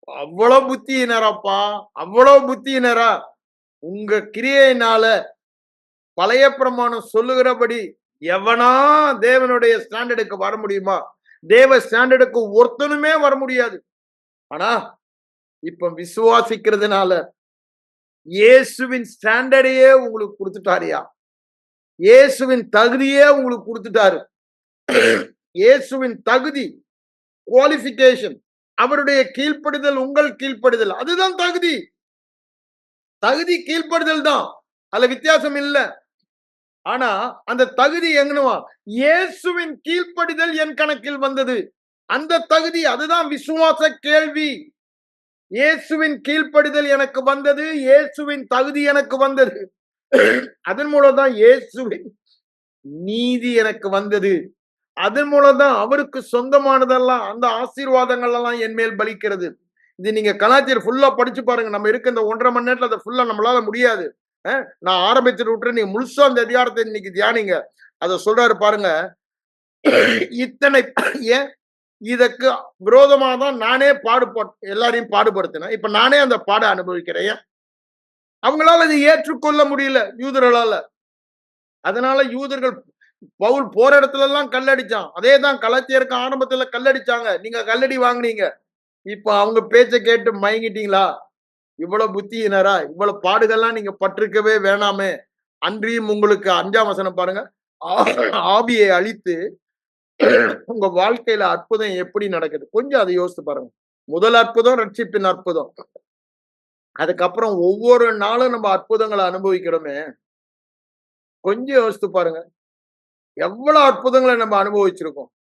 அவ்வளவு புத்தியினராப்பா, அவ்வளவு புத்தியினரா? உங்க கிரியையினால பழைய பிரமாணம் சொல்லுகிறபடி எவனா தேவனுடைய ஸ்டாண்டர்டுக்கு வர முடியுமா? தேவ ஸ்டாண்டர்டுக்கு ஒருத்தனுமே வர முடியாது. ஆனா இப்ப விசுவாசிக்கிறதுனால இயேசுவின் ஸ்டாண்டர்டையே உங்களுக்கு கொடுத்துட்டாரியா? இயேசுவின் தகுதியே உங்களுக்கு கொடுத்துட்டாரு. இயேசுவின் தகுதி, குவாலிபிகேஷன், அவருடைய கீழ்ப்படுதல் உங்கள் கீழ்ப்படுதல், அதுதான் தகுதி. தகுதி கீழ்ப்படுதல் தான், அதுல வித்தியாசம் இல்லை. ஆனா அந்த தகுதி எங்கனுவா? இயேசுவின் கீழ்ப்படிதல் என் கணக்கில் வந்தது. அந்த தகுதி, அதுதான் விசுவாச கேள்வி. இயேசுவின் கீழ்ப்படிதல் எனக்கு வந்தது, இயேசுவின் தகுதி எனக்கு வந்தது. அதன் மூலம் தான் இயேசுவின் நீதி எனக்கு வந்தது. அதன் மூலம் தான் அவருக்கு சொந்தமானதெல்லாம், அந்த ஆசீர்வாதங்கள் எல்லாம் என் மேல் பலிக்கிறது. இது நீங்க கலாச்சாரம் ஃபுல்லா படிச்சு பாருங்க. நம்ம இருக்க இந்த 1.5 மணி நேரத்துல அதை ஃபுல்லா நம்மளால முடியாது. நான் ஆரம்பிச்சுட்டு விட்டுறேன், நீங்க முழுசா அந்த அதிகாரத்தை இன்னைக்கு தியானிங்க. அதை சொல்றாரு பாருங்க. இத்தனை ஏன் இதற்கு விரோதமாக தான் நானே எல்லாரையும் பாடுபடுத்தினேன். இப்ப நானே அந்த பாட அனுபவிக்கிறேன். அவங்களால இதை ஏற்றுக்கொள்ள முடியல யூதர்களால. அதனால யூதர்கள் பவுல் போற இடத்துல எல்லாம் கல்லடிச்சான். அதேதான் கலாத்தியருக்கு ஆரம்பத்துல கல்லடிச்சாங்க. நீங்க கல்லடி வாங்குனீங்க. இப்ப அவங்க பேச்ச கேட்டு மயங்கிட்டீங்களா? இவ்வளவு புத்தியினரா? இவ்வளவு பாடுகள்லாம் நீங்க பட்டிருக்கவே வேணாமே. அன்றியும் உங்களுக்கு 5ஆம் வசனம் பாருங்க. ஆவியை அழித்து உங்க வாழ்க்கையில அற்புதம் எப்படி நடக்குது? கொஞ்சம் அதை யோசித்து பாருங்க. முதல் அற்புதம் ரட்சிப்பின் அற்புதம். அதுக்கப்புறம் ஒவ்வொரு நாளும் நம்ம அற்புதங்களை அனுபவிக்கிறோமே. கொஞ்சம் யோசித்து பாருங்க. எவ்வளவு அற்புதங்களை நம்ம அனுபவிச்சிருக்கோம்.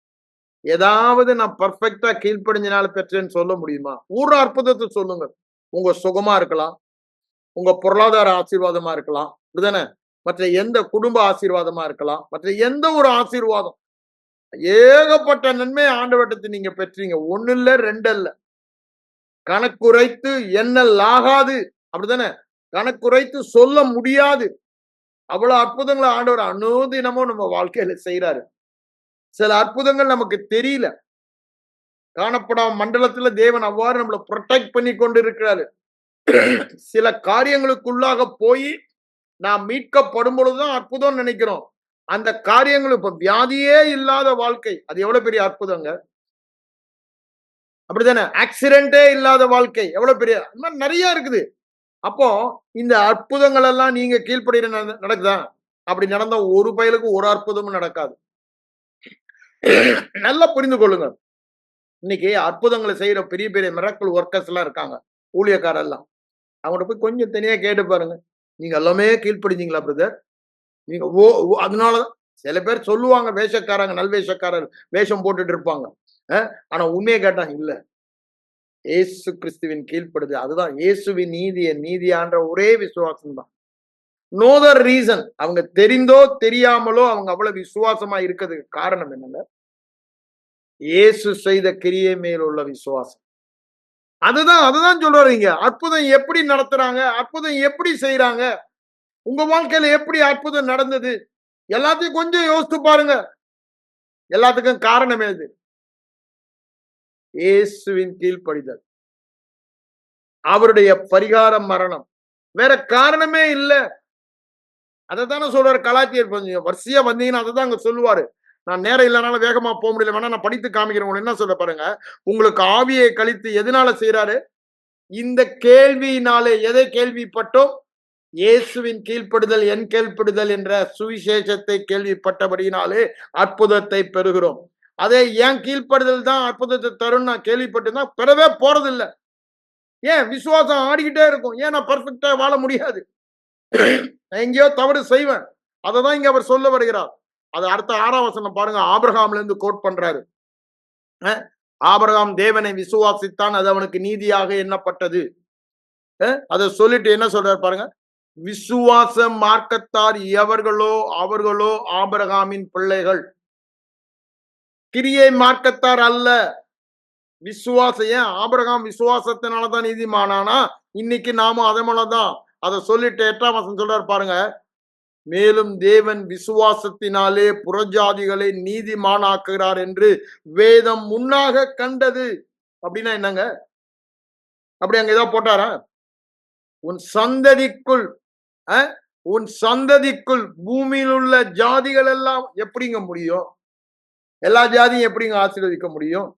ஏதாவது நான் பர்ஃபெக்ட்டா கீழ்ப்படிஞ்சனால பெற்றேன்னு சொல்ல முடியுமா? ஒரு அற்புதத்தை சொல்லுங்க. உங்க சுகமா இருக்கலாம். உங்க பொருளாதார ஆசீர்வாதமா இருக்கலாம். அப்படிதானே? மற்ற எந்த குடும்ப ஆசீர்வாதமா இருக்கலாம். மற்ற எந்த ஒரு ஆசீர்வாதம். ஏகப்பட்ட நன்மை ஆண்டவரிடத்தில் நீங்க பெற்றீங்க. 1 இல்ல, 2 இல்ல. கணக்குரைத்து எண்ணல் ஆகாது. அப்படிதானே? கணக்குரைத்து சொல்ல முடியாது. அவ்வளவு அற்புதங்களை ஆண்டவர் அனுதினமும் நம்ம வாழ்க்கையில செய்யறாரு. சில அற்புதங்கள் நமக்கு தெரியல. காணப்படாம மண்டலத்துல தேவன் அவ்வாறு நம்மளை ப்ரொடெக்ட் பண்ணி கொண்டு இருக்கிறாரு. சில காரியங்களுக்குள்ளாக போய் நாம் மீட்கப்படும் பொழுதுதான் அற்புதம் நினைக்கிறோம். அந்த காரியங்கள் இப்ப வியாதியே இல்லாத வாழ்க்கை, அது எவ்வளவு பெரிய அற்புதங்க. அப்படித்தானே? ஆக்சிடென்டே இல்லாத வாழ்க்கை எவ்வளவு பெரிய, நிறைய இருக்குது. அப்போ இந்த அற்புதங்கள் எல்லாம் நீங்க கீழ்ப்படியில நடக்குதா? அப்படி நடந்த ஒரு பயலுக்கு ஒரு அற்புதமும் நடக்காது. நல்லா புரிந்து கொள்ளுங்க. இன்னைக்கு அற்புதங்களை செய்யற பெரிய பெரிய மிராக்கிள் ஒர்க்கர்ஸ் எல்லாம் இருக்காங்க, ஊழியக்காரர் எல்லாம். அவங்கள்ட்ட போய் கொஞ்சம் தனியா கேட்டு பாருங்க. நீங்க எல்லாமே கீழ்ப்படிஞ்சீங்களா பிரதர்? நீங்க அதனாலதான் சில பேர் சொல்லுவாங்க, வேஷக்காரங்க நல்வேஷக்காரர் வேஷம் போட்டுட்டு இருப்பாங்க. ஆனா உண்மையை கேட்டாங்க இல்ல, இயேசு கிறிஸ்துவின் கீழ்ப்படுது. அதுதான் இயேசுவின் நீதியான்ற ஒரே விசுவாசம் தான். No other reason. அவங்க தெரிந்தோ தெரியாமலோ அவங்க அவ்வளவு விசுவாசமா இருக்கிறதுக்கு காரணம் என்னங்க? இயேசு செய்த கிரியை மேல் உள்ள விசுவாசம். அதுதான் சொல்றீங்க. அற்புதம் எப்படி நடத்துறாங்க? அற்புதம் எப்படி செய்யறாங்க? உங்க வாழ்க்கையில எப்படி அற்புதம் நடந்தது? எல்லாத்தையும் கொஞ்சம் யோசித்து பாருங்க. எல்லாத்துக்கும் காரணம் எது? இயேசுவின் கீழ்ப்படிதல், அவருடைய பரிகார மரணம். வேற காரணமே இல்ல. அதைத்தானே சொல்றாரு கலாத்தியர். வரிசையா வந்தீங்கன்னா அதை தான் அங்க சொல்லுவாரு. நான் நேரம் இல்லைனாலும் வேகமா போக முடியல, வேணா நான் படித்து காமிக்கிறேன். என்ன சொல்ல பாருங்க. உங்களுக்கு ஆவியை கழித்து எதனால செய்யறாரு? இந்த கேள்வியினாலே. எதை கேள்விப்பட்டோம்? இயேசுவின் கீழ்ப்படுதல் என் கீழ்ப்படுதல் என்ற சுவிசேஷத்தை கேள்விப்பட்டபடியினாலே அற்புதத்தை பெறுகிறோம். அதே ஏன் கீழ்ப்படுதல் தான் அற்புதத்தை தரும் நான் கேள்விப்பட்டேன்னா பெறவே போறது இல்லை. ஏன்? விசுவாசம் ஆடிக்கிட்டே இருக்கும். ஏன் நான் பர்ஃபெக்டா வாழ முடியாது, எங்கேயோ தவறு செய்வேன். அததான் இங்க அவர் சொல்ல வருகிறார். அது அடுத்த 6ஆம் வசனம் பாருங்க. ஆபிரகாம்ல இருந்து கோட் பண்றாரு. ஆபிரகாம் தேவனை விசுவாசித்தான், அது அவனுக்கு நீதியாக எண்ணப்பட்டது. அதை சொல்லிட்டு என்ன சொல்றாரு பாருங்க. விசுவாச மார்க்கத்தார் எவர்களோ அவர்களோ ஆபிரகாமின் பிள்ளைகள். கிரியை மார்க்கத்தார் அல்ல. விசுவாசம். ஏன்? ஆபிரகாம் விசுவாசத்தினாலதான் நீதிமானானா? இன்னைக்கு நாமும் அதே போலதான். அதை சொல்லிட்டு 8ஆம் வசனம் சொல்றாரு பாருங்க. மேலும் தேவன் விசுவாசத்தினாலே புறஜாதிகளை நீதிமானாக்குகிறார் என்று வேதம் முன்னாக கண்டது. அப்படின்னா என்னங்க? அப்படி அங்க ஏதாவது போட்டாரா? உன் சந்ததிக்குள் பூமியில் உள்ள ஜாதிகள் எல்லாம் எப்படிங்க முடியும்? எல்லா ஜாதியும் எப்படிங்க ஆசீர்வதிக்க முடியும்?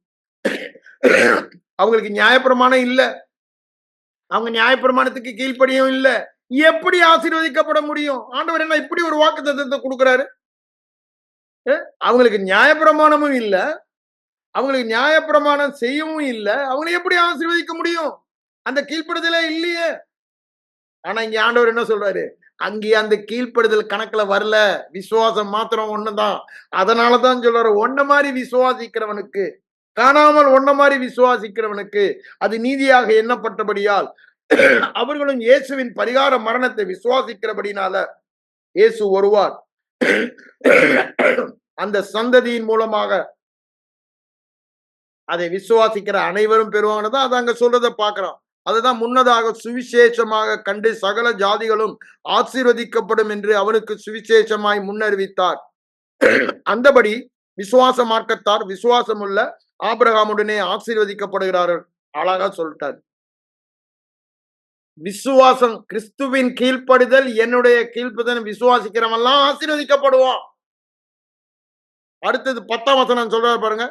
அவங்களுக்கு நியாயப்பிரமாணம் இல்ல, அவங்க நியாயப்பிரமாணத்துக்கு கீழ்ப்படியும் இல்ல. எப்படி ஆசீர்வதிக்கப்பட முடியும்? ஆண்டவர் என்ன இப்படி ஒரு வாக்குத்தத்தத்தை கொடுக்கிறாரு? அவங்களுக்கு நியாயப்பிரமாணமும் இல்ல, அவங்களுக்கு நியாயப்பிரமாணம் செய்யவும் இல்ல, அவங்களை எப்படி ஆசீர்வதிக்க முடியும்? அந்த கீழ்ப்படுதலே இல்லையே. ஆனா இங்க ஆண்டவர் என்ன சொல்றாரு? அங்கே அந்த கீழ்ப்படுதல் கணக்குல வரல, விசுவாசம் மாத்திரம் ஒண்ணுதான். அதனாலதான் சொல்றாரு, ஒன்ன மாதிரி விசுவாசிக்கிறவனுக்கு, காணாமல் ஒன்ன மாதிரி விசுவாசிக்கிறவனுக்கு அது நீதியாக எண்ணப்பட்டபடியால் அவர்களும் இயேசுவின் பரிகார மரணத்தை விசுவாசிக்கிறபடினால இயேசு வருவார். அந்த சந்ததியின் மூலமாக அதை விசுவாசிக்கிற அனைவரும் பெறுவாங்கன்னு அதை அங்க சொல்றதை பார்க்கிறோம். அதுதான் முன்னதாக சுவிசேஷமாக கண்டு சகல ஜாதிகளும் ஆசீர்வதிக்கப்படும் என்று அவனுக்கு சுவிசேஷமாய் முன்னறிவித்தார். அந்தபடி விசுவாச மார்க்கத்தார், விசுவாசம் உள்ள ஆபிரகாமுடனே ஆசீர்வதிக்கப்படுகிறார்கள். அழகா சொல்லிட்டார். விசுவாசம், கிறிஸ்துவின் கீழ்ப்படிதல், என்னுடைய கீழ்ப்படிதல் விசுவாசிக்கிறவன் எல்லாம் ஆசீர்வதிக்கப்படுவான். அடுத்தது 10ஆம் வசனம் சொல்றாரு பாருங்க.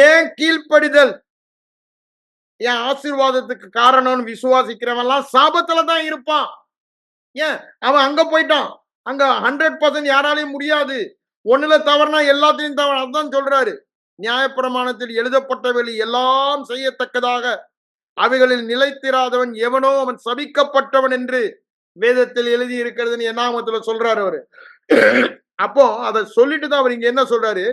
ஏன் கீழ்ப்படிதல் என் ஆசீர்வாதத்துக்கு காரணம்னு விசுவாசிக்கிறவன் எல்லாம் சாபத்துல தான் இருப்பான். ஏன் அவன் அங்க போயிட்டான். அங்க 100% யாராலையும் முடியாது. ஒண்ணுல தவறுனா எல்லாத்தையும் தவறு. அதான் சொல்றாரு. நியாயப்பிரமாணத்தில் எழுதப்பட்டவைகள் எல்லாம் செய்யத்தக்கதாக அவைகளில் நிலைத்திராதவன் எவனோ அவன் சபிக்கப்பட்டவன் என்று வேதத்தில் எழுதி இருக்கிறதுன்னு என்னாமத்துல சொல்றாரு அவரு. அப்போ அதை சொல்லிட்டு தான் அவர் இங்க என்ன சொல்றாரு,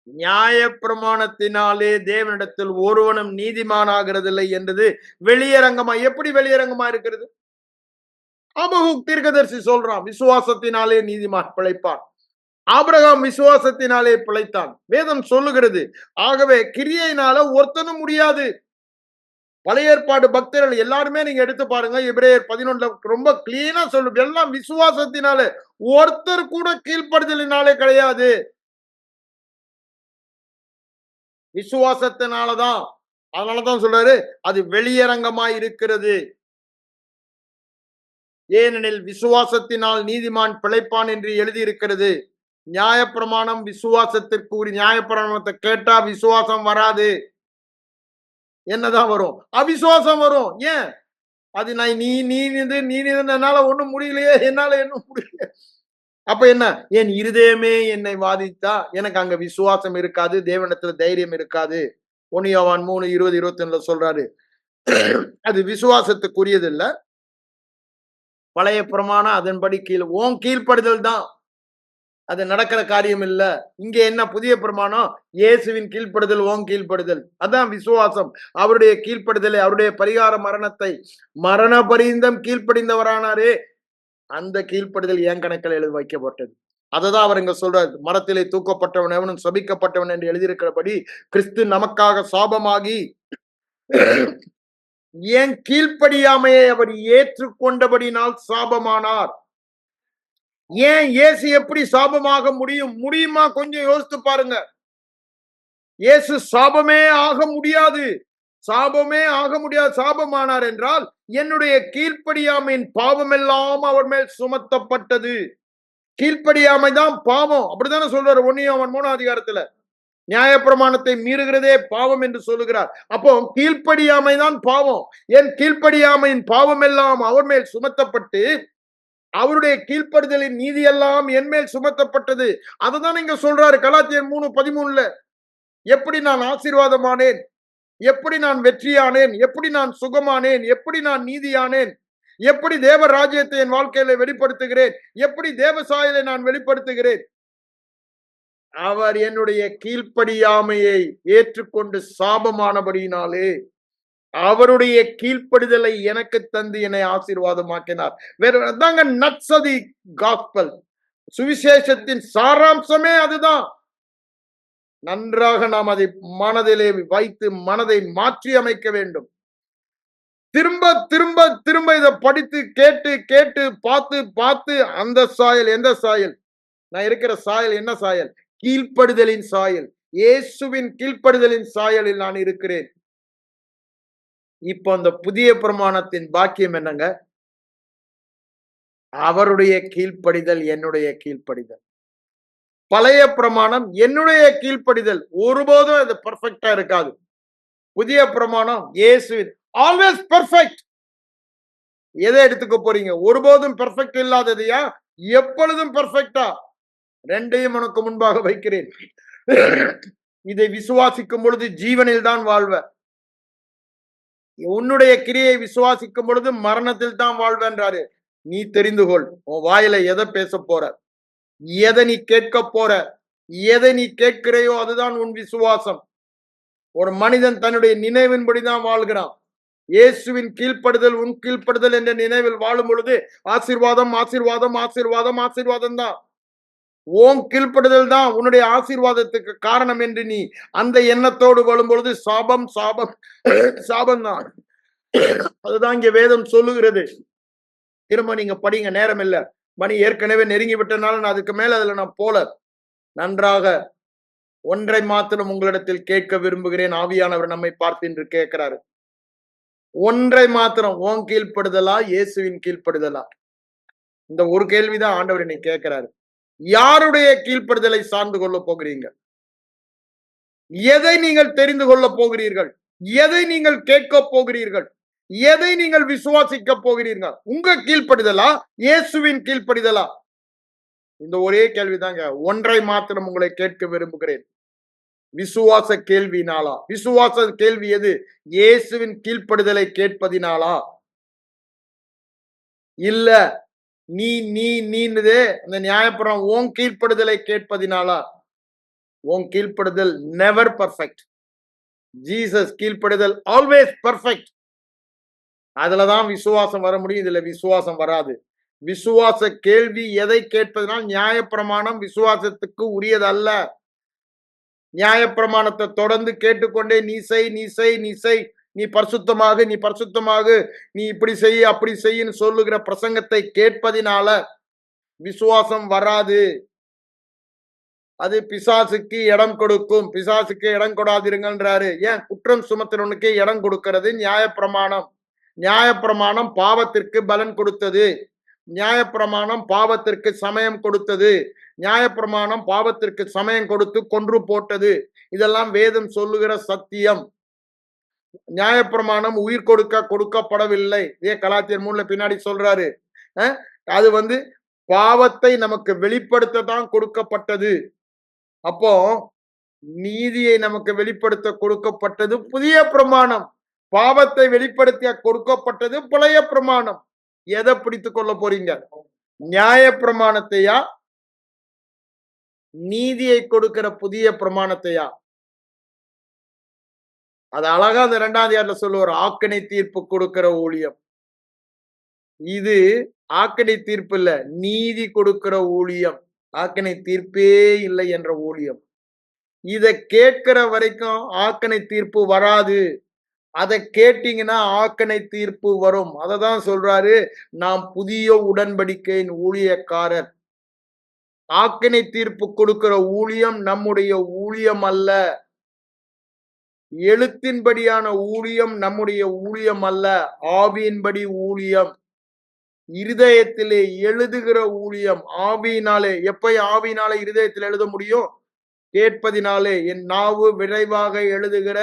நியாயப்பிரமாணத்தினாலே தேவனிடத்தில் ஒருவனும் நீதிமானாகிறதில்லை என்றது வெளியரங்கமா. எப்படி வெளியரங்கமா இருக்கிறது? ஆபகுக் தீர்க்கதரிசி சொல்றான், விசுவாசத்தினாலே நீதிமான் பிழைப்பான். ஆபிரகாம் விசுவாசத்தினாலே பிழைத்தான். வேதம் சொல்லுகிறது. ஆகவே கிரியையினால ஒருத்தனும் முடியாது. பழைய ஏற்பாடு பக்தர்கள் எல்லாருமே நீங்க எடுத்து பாருங்க. எபிரேயர் 11 ரொம்ப கிளீனா சொல்லு. எல்லாம் விசுவாசத்தினால, ஒருத்தர் கூட கீழ்ப்படுதலினாலே கிடையாது. விசுவாசத்தினாலதான். அதனாலதான் சொல்றாரு, அது வெளியரங்கமாய் இருக்கிறது. ஏனெனில் விசுவாசத்தினால் நீதிமான் பிழைப்பான் என்று எழுதியிருக்கிறது. நியாயப்பிரமாணம் விசுவாசத்திற்கு நியாயப்பிரமாணத்தை கேட்டா விசுவாசம் வராது. என்னதான் வரும்? அவிசுவாசம் வரும். ஏன்? அது நான் நீ என்னால ஒண்ணும் முடியலையே, என்னால என்ன முடியல. அப்ப என்ன? என் இருதயமே என்னை வாதித்தா எனக்கு அங்க விசுவாசம் இருக்காது, தேவனிடத்துல தைரியம் இருக்காது. 1 யோவான் 3:20-21 சொல்றாரு. அது விசுவாசத்துக்குரியது இல்ல. பழைய பிரமாணம் அதன்படி கீழ்ப்படுதல் தான். அது நடக்கிற காரியம் இல்ல. இங்க என்ன புதிய பிரமாணம்? இயேசுவின் கீழ்ப்படுதல், கீழ்ப்படுதல். அதான் விசுவாசம். அவருடைய கீழ்ப்படுதலை, அவருடைய பரிகார மரணத்தை, மரண பரியந்தம் கீழ்ப்படிந்தவரானாரே, அந்த கீழ்ப்படுதல் என் கணக்கில் எழுதி வைக்கப்பட்டது. அததான் அவர் இங்க சொல்றாரு. மரத்திலே தூக்கப்பட்டவன் எவனும் சபிக்கப்பட்டவன் என்று எழுதியிருக்கிறபடி கிறிஸ்து நமக்காக சாபமாகி ஏன் கீழ்ப்படியாமையை அவர் ஏற்றுக்கொண்டபடினால் சாபமானார். ஏன் இயேசு எப்படி சாபமாக முடியுமா? கொஞ்சம் யோசித்து பாருங்க. இயேசு சாபமே ஆக முடியாது. சாபமானார் என்றால் என்னுடைய கீழ்ப்படியாமையின் பாவம் எல்லாம் அவர் மேல் சுமத்தப்பட்டது. கீழ்ப்படியாமை தான் பாவம். அப்படித்தானே சொல்றாரு 1 யோவான் 3ஆம் அதிகாரத்துல. நியாயப்பிரமாணத்தை மீறுகிறதே பாவம் என்று சொல்லுகிறார். அப்போ கீழ்ப்படியாமை தான் பாவம். என் கீழ்ப்படியாமையின் பாவம் எல்லாம் அவர் மேல் சுமத்தப்பட்டு அவருடைய கீழ்ப்படுதலின் நீதி எல்லாம் என் மேல் சுமத்தப்பட்டது. அதுதான் இங்க சொல்றாரு கலாத்தியர் 3:13. எப்படி நான் ஆசீர்வாதமானேன், எப்படி நான் வெற்றியானேன், எப்படி நான் சுகமானேன், எப்படி நான் நீதியானேன், எப்படி தேவ ராஜ்யத்தை என் வாழ்க்கையில வெளிப்படுத்துகிறேன், எப்படி தேவ சாயலை நான் வெளிப்படுத்துகிறேன். அவர் என்னுடைய கீழ்ப்படியாமையை ஏற்றுக்கொண்டு சாபமானபடியினாலே அவருடைய கீழ்ப்படுதலை எனக்கு தந்து என்னை ஆசீர்வாதமாக்கினார். வேற தாங்க நட்ஸ் ஆஃப் தி காஸ்பல். சுவிசேஷத்தின் சாராம்சமே அதுதான். நன்றாக நாம் அதை மனதிலே வைத்து மனதை மாற்றி அமைக்க வேண்டும். திரும்ப திரும்ப திரும்ப இதை படித்து கேட்டு கேட்டு பார்த்து அந்த சாயல் எந்த சாயல்? நான் இருக்கிற சாயல் என்ன சாயல்? கீழ்ப்படுதலின் சாயல். இயேசுவின் கீழ்ப்படுதலின் சாயலில் நான் இருக்கிறேன். இப்போ அந்த புதிய பிரமாணத்தின் பாக்கியம் என்னங்க? அவருடைய கீழ்ப்படிதல், என்னுடைய கீழ்ப்படிதல். பழைய பிரமாணம் என்னுடைய கீழ்ப்படிதல். ஒருபோதும் அது பெர்ஃபெக்ட்டா இருக்காது. புதிய பிரமாணம் இயேசுவின் ஆல்வேஸ் பெர்ஃபெக்ட். எதை எடுத்துக்க போறீங்க? ஒருபோதும் பெர்ஃபெக்ட் இல்லாததையா, எப்பொழுதும் பெர்ஃபெக்ட்டா? ரெண்டையும் உனக்கு முன்பாக வைக்கிறேன். இதை விசுவாசிக்கும் பொழுது ஜீவனில் தான் வாழ்வ. உன்னுடைய கிரியை விசுவாசிக்கும் பொழுது மரணத்தில் தான் வாழ்வென்றாரு. நீ தெரிந்து கொள், உன் வாயில எதை பேச போற, எதை நீ கேட்க போற, எதை நீ கேட்கிறையோ அதுதான் உன் விசுவாசம். ஒரு மனிதன் தன்னுடைய நினைவின்படிதான் வாழ்கிறான். இயேசுவின் கீழ்ப்படுதல், உன் கீழ்ப்படுதல் என்ற நினைவில் வாழும் பொழுது ஆசீர்வாதம் ஆசீர்வாதம் ஆசீர்வாதம் ஆசீர்வாதம் தான். ஓம் கீழ்ப்படுதல் தான் உன்னுடைய ஆசீர்வாதத்துக்கு காரணம் என்று நீ அந்த எண்ணத்தோடு வரும் பொழுது சாபம் சாபம் சாபம் தான். அதுதான் இங்க வேதம் சொல்லுகிறது. திரும்ப நீங்க படிங்க, நேரம் இல்ல. மணி ஏற்கனவே நெருங்கி விட்டனால நான் அதுக்கு மேல அதுல நான் போல. நன்றாக ஒன்றை மாத்திரம் உங்களிடத்தில் கேட்க விரும்புகிறேன். ஆவியானவர் நம்மை பார்த்து இன்று கேட்கிறாரு. ஒன்றை மாத்திரம், உன் கீழ்ப்படுதலா, இயேசுவின் கீழ்ப்படுதலா? இந்த ஒரு கேள்விதான் ஆண்டவர் என்னை கேட்கிறாரு. யாருடைய கீழ்ப்படுதலை சார்ந்து கொள்ள போகிறீங்க? எதை நீங்கள் தெரிந்து கொள்ள போகிறீர்கள்? எதை நீங்கள் கேட்க போகிறீர்கள்? எதை நீங்கள் விசுவாசிக்க போகிறீர்கள்? உங்க கீழ்ப்படுதலா, இயேசுவின் கீழ்ப்படிதலா? இந்த ஒரே கேள்விதாங்க. ஒன்றை மாத்திரம் உங்களை கேட்க விரும்புகிறேன். விசுவாச கேள்வினாலா? விசுவாச கேள்வி எது? இயேசுவின் கீழ்ப்படுதலை கேட்பதினாலா? இல்ல நீனுதே அந்த நியாயப்புறம் உன் கீழ்ப்படுதலை கேட்பதினாலா? உன் கீழ்ப்படுதல் நெவர் பர்ஃபெக்ட். ஜீசஸ் கீழ்ப்படுதல் ஆல்வேஸ் பர்ஃபெக்ட். அதுலதான் விசுவாசம் வர முடியும். இதுல விசுவாசம் வராது. விசுவாச கேள்வி எதை கேட்பதனால் நியாயப்பிரமாணம் விசுவாசத்துக்கு உரியதல்ல. நியாயப்பிரமாணத்தை தொடர்ந்து கேட்டுக்கொண்டே நீ செய், நீ செய், நீ செய், நீ பரிசுத்தமாக, நீ பரிசுத்தமாக, நீ இப்படி செய், அப்படி செய்யின்னு சொல்லுகிற பிரசங்கத்தை கேட்பதினால விசுவாசம் வராது. அது பிசாசுக்கு இடம் கொடுக்கும். பிசாசுக்கு இடம் கொடாதிருங்கன்றாரு. ஏன்? குற்றம் சுமத்துறவனுக்கு இடம் கொடுக்கிறது நியாயப்பிரமாணம். நியாயப்பிரமாணம் பாவத்திற்கு பலன் கொடுத்தது. நியாயப்பிரமாணம் பாவத்திற்கு சமயம் கொடுத்தது. நியாயப்பிரமாணம் பாவத்திற்கு சமயம் கொடுத்து கொன்று போட்டது. இதெல்லாம் வேதம் சொல்லுகிற சத்தியம். நியாயப்பிரமாணம் உயிர் கொடுக்கப்படவில்லை. கலாத்தியர் 3 பின்னாடி சொல்றாரு. அது பாவத்தை நமக்கு வெளிப்படுத்ததான் கொடுக்கப்பட்டது. அப்போ நீதியை நமக்கு வெளிப்படுத்த கொடுக்கப்பட்டது புதிய பிரமாணம். பாவத்தை வெளிப்படுத்த கொடுக்கப்பட்டது பழைய பிரமாணம். எதை பிடித்துக் கொள்ள போறீங்க? நியாய பிரமாணத்தையா, நீதியை கொடுக்கிற புதிய பிரமாணத்தையா? அது அழகா அந்த 2ஆம் அதிகாரத்துல சொல்லுவார், ஆக்கினை தீர்ப்பு கொடுக்கிற ஊழியம். இது ஆக்கினை தீர்ப்பு இல்ல, நீதி கொடுக்கிற ஊழியம். ஆக்கினை தீர்ப்பே இல்லை என்ற ஊழியம். இத கேட்கிற வரைக்கும் ஆக்கினை தீர்ப்பு வராது. அதை கேட்டீங்கன்னா ஆக்கினை தீர்ப்பு வரும். அததான் சொல்றாரு, நாம் புதிய உடன்படிக்கையின் ஊழியக்காரர். ஆக்கினை தீர்ப்பு கொடுக்கிற ஊழியம் நம்முடைய ஊழியம் அல்ல. எழுத்தின்படியான ஊழியம் நம்முடைய ஊழியம் அல்ல. ஆவியின்படி ஊழியம், இருதயத்திலே எழுதுகிற ஊழியம். ஆவியினாலே. எப்ப ஆவியினாலே இருதயத்தில் எழுத முடியும்? கேட்பதினாலே. என் நாவு விரைவாக எழுதுகிற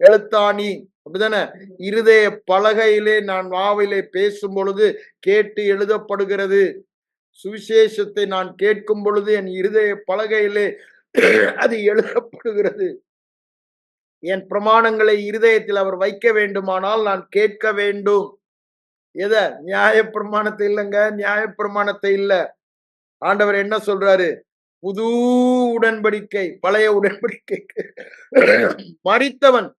எழுத்தாணி, அப்படிதானே? இருதய பலகையிலே நான் நாவிலே பேசும் பொழுது கேட்டு எழுதப்படுகிறது. சுவிசேஷத்தை நான் கேட்கும் பொழுது என் இருதய பலகையிலே அது எழுதப்படுகிறது. என் பிரமாணங்களை இருதயத்தில் அவர் வைக்க வேண்டுமானால் நான் கேட்க வேண்டும். எத? நியாய பிரமாணத்தை இல்லைங்க. நியாய பிரமாணத்தை இல்ல. ஆண்டவர் என்ன சொல்றாரு? புது உடன்படிக்கை. பழைய உடன்படிக்கைக்கு மரித்தவன்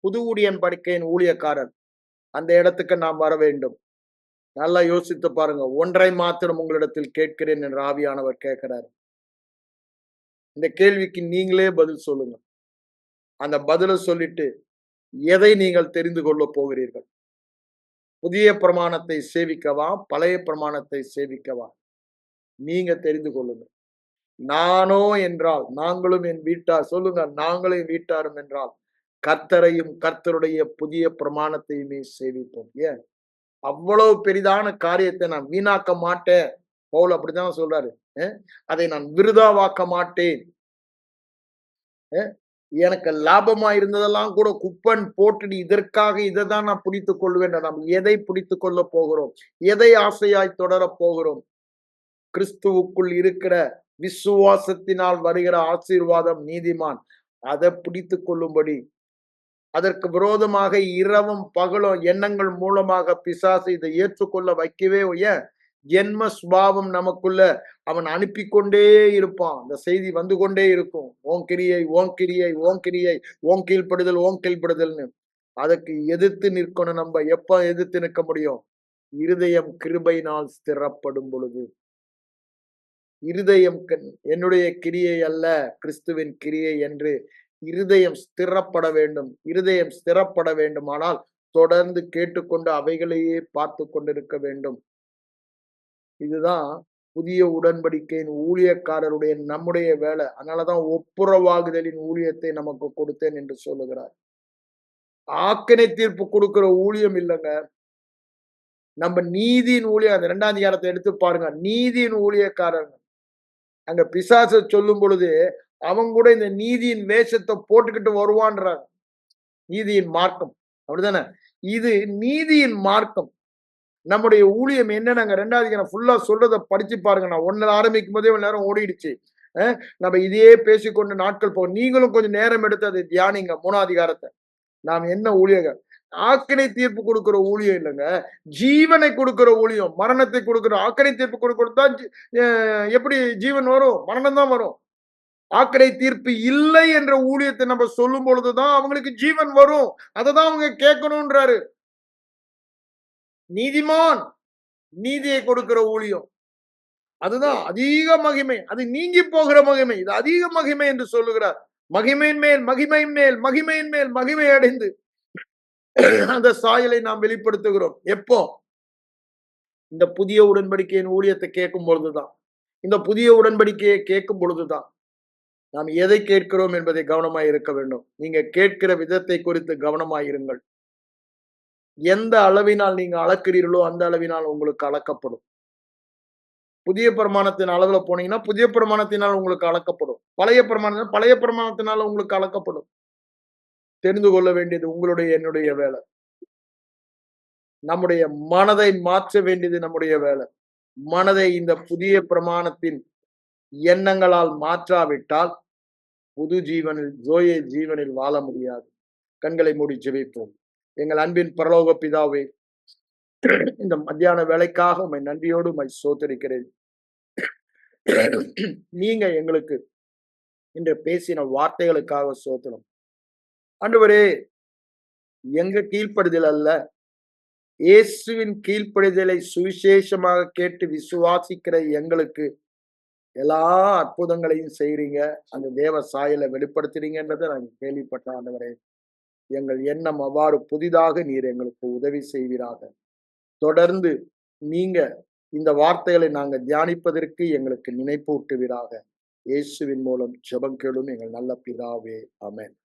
புது உடன்படிக்கையின் ஊழியக்காரன். அந்த இடத்துக்கு நாம் வர வேண்டும். நல்லா யோசித்து பாருங்க. ஒன்றை மாத்திரம் உங்களிடத்தில் கேட்கிறேன் என்று ஆவியானவர் கேட்கிறார். இந்த கேள்விக்கு நீங்களே பதில் சொல்லுங்க. அந்த பதிலை சொல்லிட்டு எதை நீங்கள் தெரிந்து கொள்ள போகிறீர்கள்? புதிய பிரமாணத்தை சேவிக்கவா, பழைய பிரமாணத்தை சேவிக்கவா? நீங்க தெரிந்து கொள்ளுங்க. நானோ என்றால், நாங்களும் என் வீட்டார், சொல்லுங்க, நாங்களும் வீட்டாரும் என்றால் கர்த்தரையும் கர்த்தருடைய புதிய பிரமாணத்தையுமே சேவிப்போம். ஏன்? அவ்வளவு பெரிதான காரியத்தை நான் வீணாக்க மாட்டேன். பவுல் அப்படித்தான் சொல்றாரு. அதை நான் விருதாவாக்க மாட்டேன். எனக்கு லாபமா இருந்ததெல்லாம் கூட குப்பன் போட்டுட்டு இதற்காக இதை தான் நான் பிடித்துக் கொள்வேன். நாம் எதை பிடித்துக் கொள்ள போகிறோம்? எதை ஆசையாய் தொடர போகிறோம்? கிறிஸ்துவுக்குள் இருக்கிற விசுவாசத்தினால் வருகிற ஆசீர்வாதம், நீதிமான், அதை பிடித்துக் கொள்ளும்படி அதற்கு விரோதமாக இரவும் பகலும் எண்ணங்கள் மூலமாக பிசாசு இதை ஏற்றுக்கொள்ள வைக்கவே, ஏன்? ஜென்ம சுபாவம் நமக்குள்ள அவன் அனுப்பி கொண்டே இருப்பான். இந்த செய்தி வந்து கொண்டே இருக்கும். ஓம் கிரியை, ஓம் கிரியை, ஓம் கிரியை, ஓம் கீழ்ப்படுதல், ஓம் கீழ்ப்படுதல்னு. அதுக்கு எதிர்த்து நிற்கணும். நம்ம எப்ப எதிர்த்து நிற்க முடியும்? இருதயம் கிருபையினால் ஸ்திரப்படும் பொழுது. இருதயம் என்னுடைய கிரியை அல்ல, கிறிஸ்துவின் கிரியை என்று இருதயம் ஸ்திரப்பட வேண்டும். இருதயம் ஸ்திரப்பட வேண்டுமானால் தொடர்ந்து கேட்டுக்கொண்டு அவைகளையே பார்த்து கொண்டிருக்க வேண்டும். இதுதான் புதிய உடன்படிக்கையின் ஊழியக்காரருடைய நம்முடைய வேலை. அதனாலதான் ஒப்புரவாகுதலின் ஊழியத்தை நமக்கு கொடுத்தேன் என்று சொல்லுகிறார். ஆக்கினை தீர்ப்பு கொடுக்கிற ஊழியம் இல்லைங்க. நம்ம நீதியின் ஊழியம். அந்த 2ஆம் அதிகாரத்தை எடுத்து பாருங்க. நீதியின் ஊழியக்காரங்க. அங்க பிசாசு சொல்லும் பொழுது அவன் கூட இந்த நீதியின் வேஷத்தை போட்டுக்கிட்டு வருவான்றாங்க. நீதியின் மார்க்கம். அப்படிதானே? இது நீதியின் மார்க்கம். நம்முடைய ஊழியம் என்னன்னாங்க 2ஆம் அதிகாரம் ஃபுல்லா சொல்றத படிச்சு பாருங்க. நான் 1ல ஆரம்பிக்கும் போதே ஒரு நேரம் ஓடிடுச்சு. நம்ம இதையே பேசிக்கொண்டு நாட்கள் போகும். நீங்களும் கொஞ்சம் நேரம் எடுத்து அதை தியானிங்க 3ஆம் அதிகாரத்தை. நாம் என்ன ஊழியர்கள்? ஆக்கினை தீர்ப்பு கொடுக்கிற ஊழியம் இல்லைங்க. ஜீவனை கொடுக்கிற ஊழியம். மரணத்தை கொடுக்கிற ஆக்கினை தீர்ப்பு கொடுக்கறதா எப்படி ஜீவன் வரும்? மரணம் தான் வரும். ஆக்கினை தீர்ப்பு இல்லை என்ற ஊழியத்தை நம்ம சொல்லும் பொழுதுதான் அவங்களுக்கு ஜீவன் வரும். அததான் அவங்க கேட்கணும்ன்றாரு. நீதிமான் நீதியை கொடுக்கிற ஊழியம். அதுதான் அதிக மகிமை. அது நீங்கி போகிற மகிமை. இது அதிக மகிமை என்று சொல்லுகிறார். மகிமையின் மேல் மகிமையின் மேல் மகிமையின் மேல் மகிமை அடைந்து அந்த சாயலை நாம் வெளிப்படுத்துகிறோம். எப்போ? இந்த புதிய உடன்படிக்கையின் ஊழியத்தை கேட்கும் பொழுதுதான். இந்த புதிய உடன்படிக்கையை கேட்கும் பொழுதுதான் நாம் எதை கேட்கிறோம் என்பதை கவனமாய் இருக்க வேண்டும். நீங்க கேட்கிற விதத்தை குறித்து கவனமாயிருங்கள். எந்த அளவினால் நீங்க அளக்கிறீர்களோ அந்த அளவினால் உங்களுக்கு அளக்கப்படும். புதிய பிரமாணத்தின் அளவுல போனீங்கன்னா புதிய பிரமாணத்தினால் உங்களுக்கு அளக்கப்படும். பழைய பிரமாணத்தினால உங்களுக்கு அளக்கப்படும். தெரிந்து கொள்ள வேண்டியது உங்களுடைய என்னுடைய வேலை. நம்முடைய மனதை மாற்ற வேண்டியது நம்முடைய வேலை. மனதை இந்த புதிய பிரமாணத்தின் எண்ணங்களால் மாற்றாவிட்டால் புது ஜீவனில் ஜோயே ஜீவனில் வாழ முடியாது. கண்களை மூடி ஜெபிப்போம். எங்கள் அன்பின் பரலோக பிதாவே, இந்த மத்தியான வேலைக்காக உம்மை நன்றியோடு உம்மை ஸ்தோத்திரிக்கிறேன். நீங்க எங்களுக்கு இன்று பேசின வார்த்தைகளுக்காக ஸ்தோத்திரம். ஆண்டவரே, எங்க கீழ்ப்படுதல் அல்ல, இயேசுவின் கீழ்ப்படிதலை சுவிசேஷமாக கேட்டு விசுவாசிக்கிற எங்களுக்கு எல்லா அற்புதங்களையும் செய்றீங்க. அந்த தேவ சாயலை வெளிப்படுத்துறீங்கன்றதை நான் கேள்விப்பட்ட ஆண்டவரே. எங்கள் எண்ணம் அவ்வாறு புதிதாக நீர் எங்களுக்கு உதவி செய்வீராக. தொடர்ந்து நீங்க இந்த வார்த்தைகளை நாங்க தியானிப்பதற்கு எங்களுக்கு நினைப்பூட்டுவீராக. இயேசுவின் மூலம் ஜெபம் கேளும் எங்கள் நல்ல பிதாவே. ஆமென்.